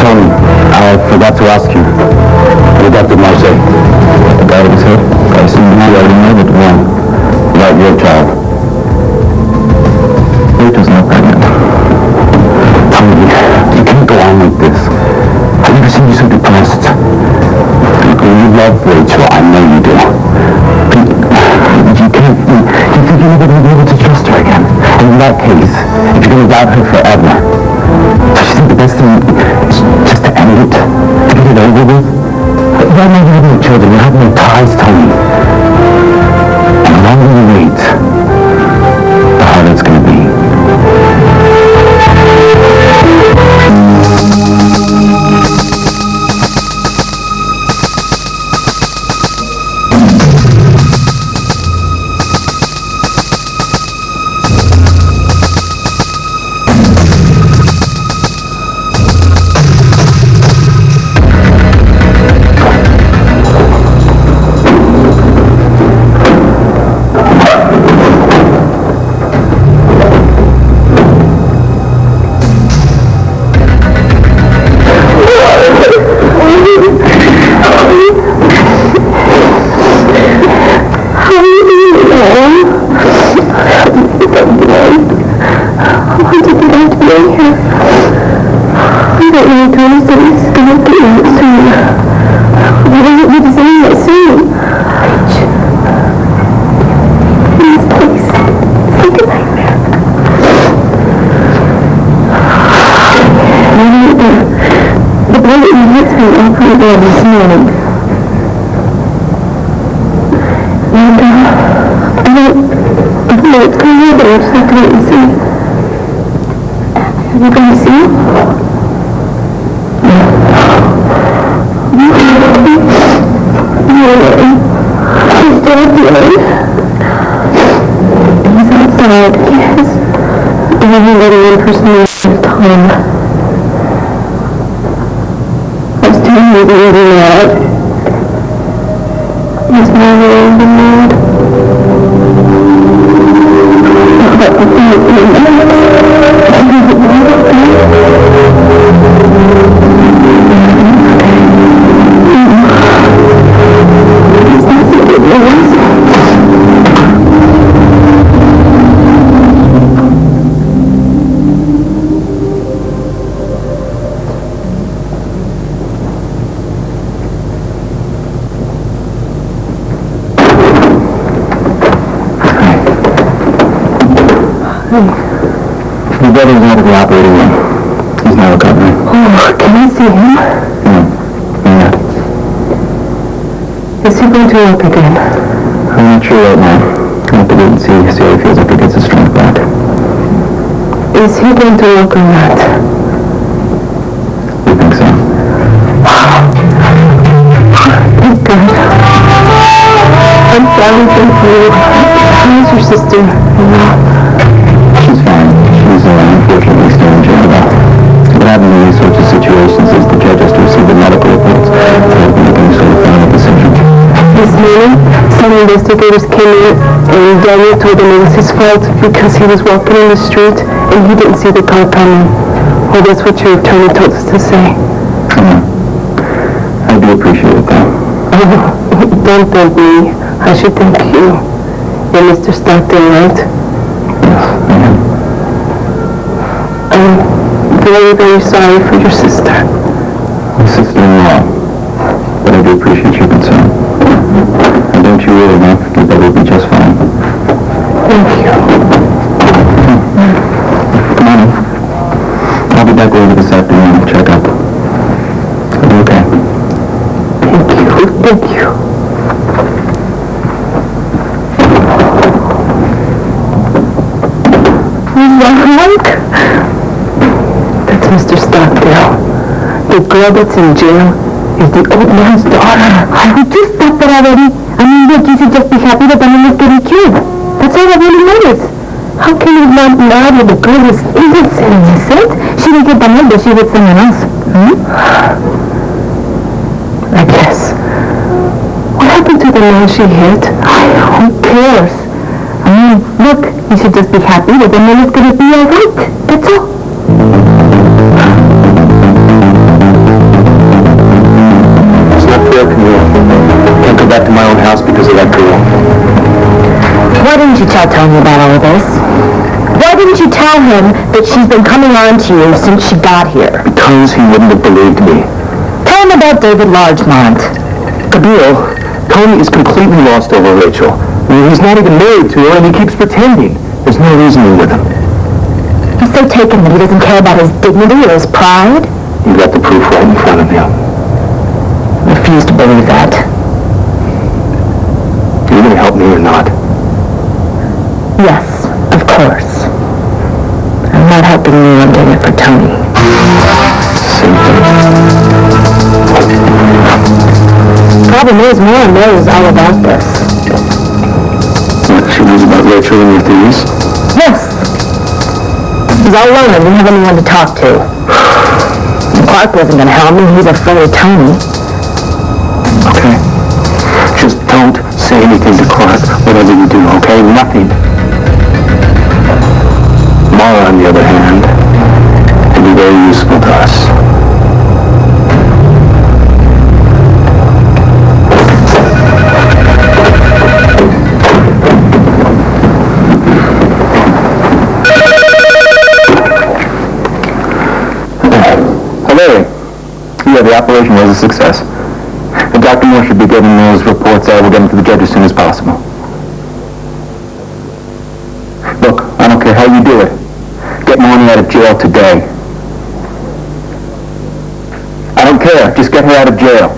Tony, I forgot to ask you. What Dr. Marseille? The guy with his head? I assume you already know that one. About your child. Rachel's not pregnant. Tony, you can't go on like this. I've never seen you so depressed. You love Rachel, I know you do. You can't, you think you're never going to be able to trust her again. And in that case, if you're going to doubt her forever, don't you think the best thing is just to end it? To get it over with? Right now you have no children, you have no ties, Tony. And the longer you wait, the harder it's going to be. This morning. And, I don't know what's going on, but I'll just have to wait and see. Are you going to see him? He's still dealing. He's outside, yes. And he's letting in for some time. He's really mad. He's really mad. Your brother's out of the operating room. He's now recovering. Oh, can I see him? Yeah. Is he going to work again? I'm not sure right now. I have to wait and see how he feels after he gets his strength back. Is he going to work or not? You think so? Thank God. I'm sorry, thank you. How's your sister? She's fine. She's unfortunately still in jail though. What happens in these sorts of situations is the judge has to receive the medical reports to help make any sort of final decision. This morning, some investigators came in and Daniel told them it was his fault because he was walking in the street and he didn't see the car coming. Well, that's what your attorney told us to say. I do appreciate it though. Oh, don't thank me. I should thank you. You're Mr. Stockton, right? Yes, I am. I'm very, very sorry for your sister. My sister-in-law. But I do appreciate your concern. And don't you really know that that will be just fine? Thank you. Come on in. I'll be back later this afternoon to check up. I'll be okay. Thank you. Thank you. Mark? That's Mr. Stockdale. The girl that's in jail is the old man's daughter. I would just stop that already. I mean, look, you should just be happy that the man is getting killed. That's all I really noticed. How can you not know that the girl is innocent? Innocent? She didn't get Daniel, but she with someone else. I guess. What happened to the man she hit? Who cares? I mean, look, you should just be happy that the man is going to be all right. That's all. It's not fair, Camille. I can't go back to my own house because of that girl. Why didn't you tell Tony about all of this? Why didn't you tell him that she's been coming on to you since she got here? Because he wouldn't have believed me. Tell him about David Largemont. Camille, Tony is completely lost over Rachel. I mean, he's not even married to her and he keeps pretending. There's no reasoning with him. He's so taken that he doesn't care about his dignity or his pride. You've got the proof right in front of you. I refuse to believe that. Are you going to help me or not? Yes, of course. I'm not helping you, I'm doing it for Tony. Same thing. Problem is, Mara knows all about this. What, she knows about Rachel and your theories? Yes. He's all alone and didn't have anyone to talk to. Clark wasn't going to help me. He's afraid of Tony. Okay. Just don't say anything to Clark, whatever you do, okay? Nothing. Mara, on the other hand, can be very useful to us. Yeah, the operation was a success. And Dr. Moore should be getting those reports out. We'll get them to the judge as soon as possible. Look, I don't care how you do it. Get Marnie out of jail today. I don't care. Just get her out of jail.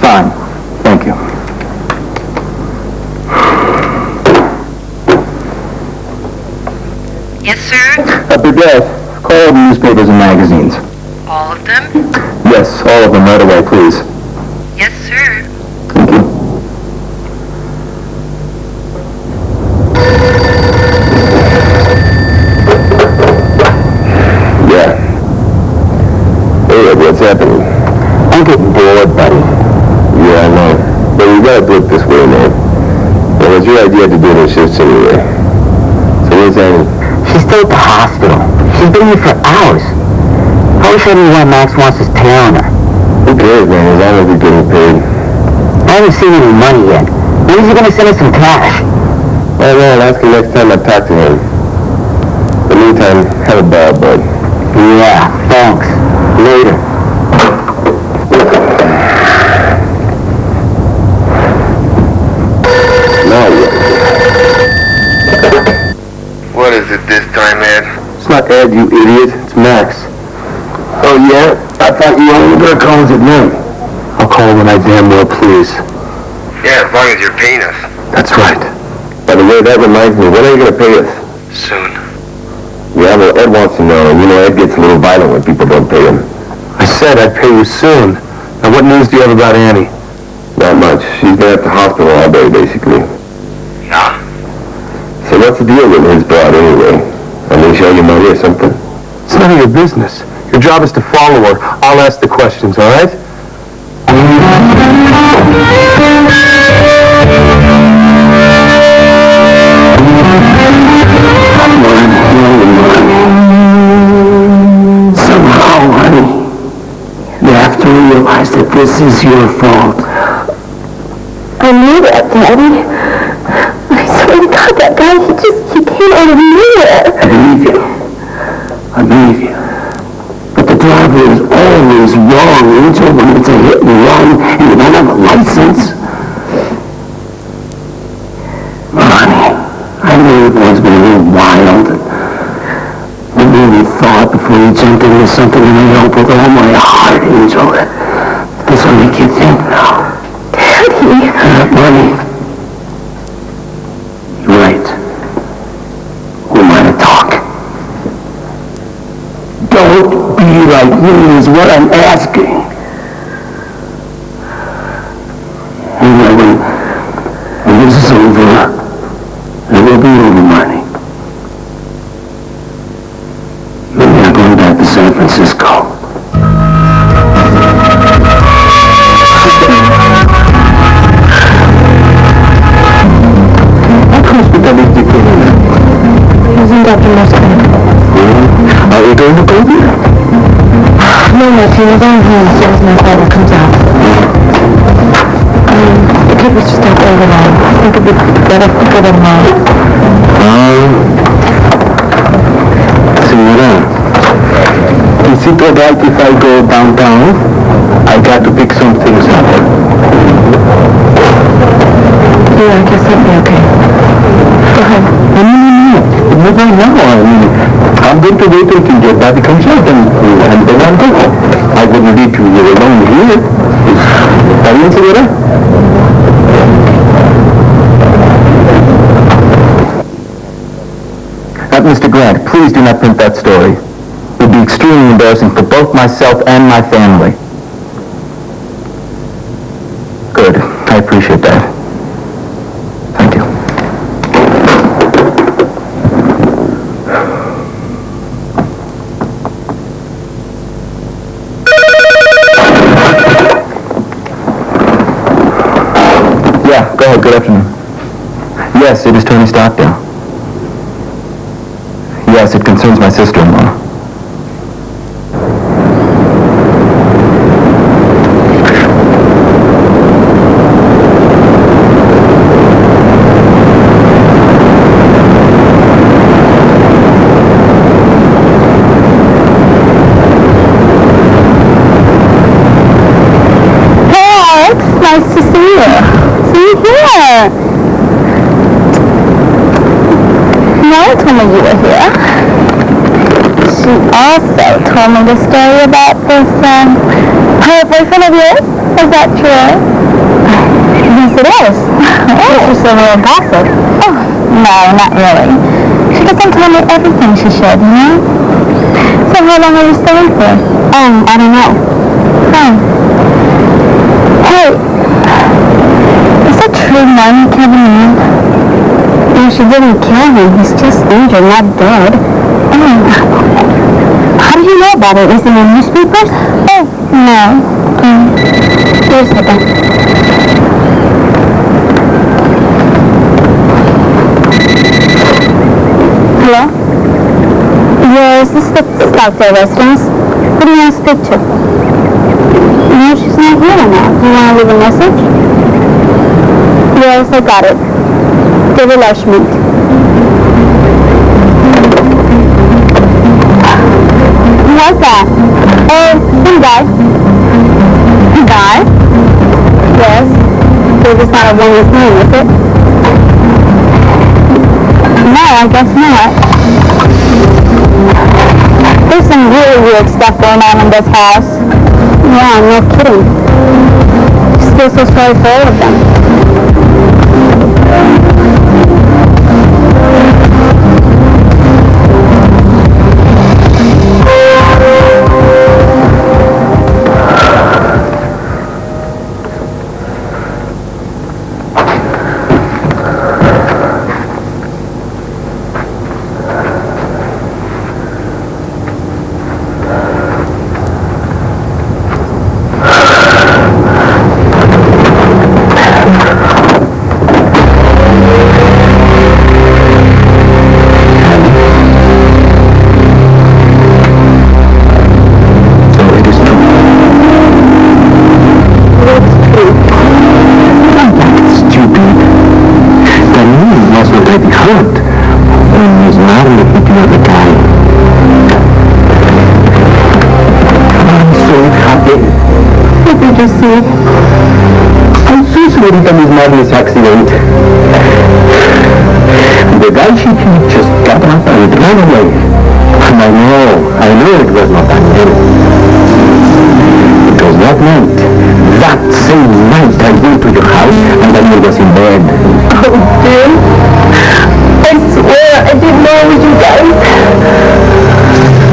Fine. Thank you. Yes, sir? Burdett, call all the newspapers and magazines. All of them? Yes, all of them right away, please. Yes, sir. Thank you. Yeah. Hey, what's happening? I'm getting bored, buddy. Yeah, I know. But we gotta do it this way, man. Well, it's your idea to do the shifts anyway. So what's that? She's still at the hospital. She's been here for hours. Probably showing me why Max wants his pay on her. Who cares, man? As long as we're getting paid. I haven't seen any money yet. When is he going to send us some cash? I don't know. I'll ask him next time I talk to him. In the meantime, have a bar, bud. Yeah, thanks. Later. What is it this time, Ed? It's not Ed, you idiot. It's Max. Oh, yeah? I thought you only were going to call us at night. I'll call call when I damn well please. Yeah, as long as you're paying us. That's right. By the way, that reminds me, when are you going to pay us? Soon. Yeah, well, Ed wants to know. You know, Ed gets a little violent when people don't pay him. I said I'd pay you soon. Now, what news do you have about Annie? Not much. She's been at the hospital all day, basically. Yeah. So what's the deal with his broad, anyway? Are they show you money or something? It's none of your business. Your job is to follow her. I'll ask the questions, all right? Somehow, honey, you have to realize that this is your fault. I knew that, Daddy. I swear to God, that guy, he came out of nowhere. I believe you. But the driver is always wrong, Angel, when it's a hit and run and you don't have a license. Honey, I knew it was going to be wild. I really thought before you jumped into something, and I hope with all my heart, Angel, that this will make you think now. Daddy! Honey, you're right. We might have talked. Don't be like me is what I'm asking. Anyway, when this is over, it will be over, Marnie. You and me are going back to San Francisco. What hospital is the kid in? He's in Dr. Moore's clinic. Are we going to go there? No, Matthew, we're going home as soon as my father comes out. The kid was just out there alone. I think it'd be better if we go to mom. Señora, is it alright if I go downtown? I got to pick some things up. Yeah, I guess that'd be okay. Go ahead. No. Not right now. I mean, I'm going to wait until your daddy comes out and then I'll go. I wouldn't leave you alone here. ¿Está bien, señora? Mr. Grant, please do not print that story. It would be extremely embarrassing for both myself and my family. Good. I appreciate that. Thank you. Yeah, go ahead. Good afternoon. Yes, it is Tony Stockdale. Yes, it concerns my sister-in-law. Hey, it's nice to see you. See you here. Mary told me you were here. She also told me the story about this, her boyfriend of yours. Is that true? Yes, it is. Oh. She's a real gossip. Oh, no, not really. She doesn't tell me everything she should, you know? So how long are you staying for? I don't know. Hey, is it true Mommy killed a man? No, she didn't kill him. He's just injured, not dead. Oh. How do you know about it? Is it in the newspapers? Oh, no. Wait a second. Hello? Yes, this is the Stockdale residence. Who do you want to speak to? No, she's not here now. Do you want to leave a message? Yes, I got it. David Lashmeet. Who was that? Oh, some guy. Guy? Yes. David's not a woman's name, is it? No, I guess not. There's some really weird stuff going on in this house. Yeah, no kidding. just feel so sorry for all of them. I'm so sorry that Miss Marley's accident. The guy she hit just got up and ran away. And I know it was not Daniel. Because that same night I went to your house and Daniel was in bed. Oh, Jim. I swear I didn't know it was you guys.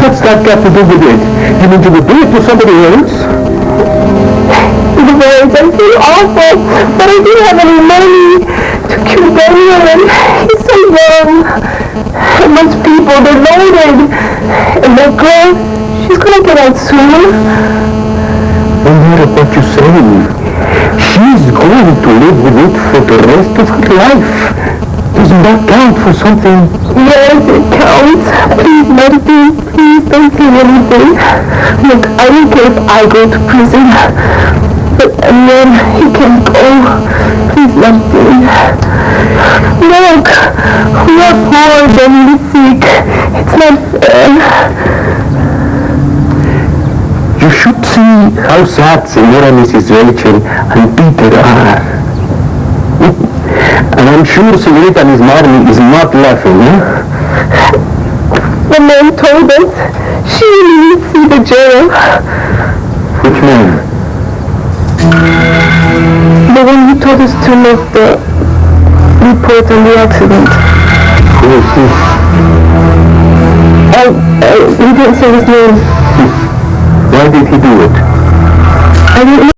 What's that got to do with it? You mean you would do it to somebody else? The words, I feel awful, but I didn't have any money to kill Daniel, and he's so young. And those people, they're loaded. And that girl, she's gonna get out soon. No matter what you say, she's going to live with it for the rest of her life. Doesn't that count for something? Yes, it counts. Please, Martin, please don't say anything. Look, I don't care if I go to prison. But and then he can go. Please, Martin. Look, we are poor, then we're sick. It's not fair. You should see how sad Senora Mrs. Rachel and Peter are. And I'm sure Senorita Miss Marley is not laughing, huh? The man told us she needs to see the jail. Which man? The one who told us to make the report on the accident. Who is he? He didn't say his name. Why did he do it? I didn't know.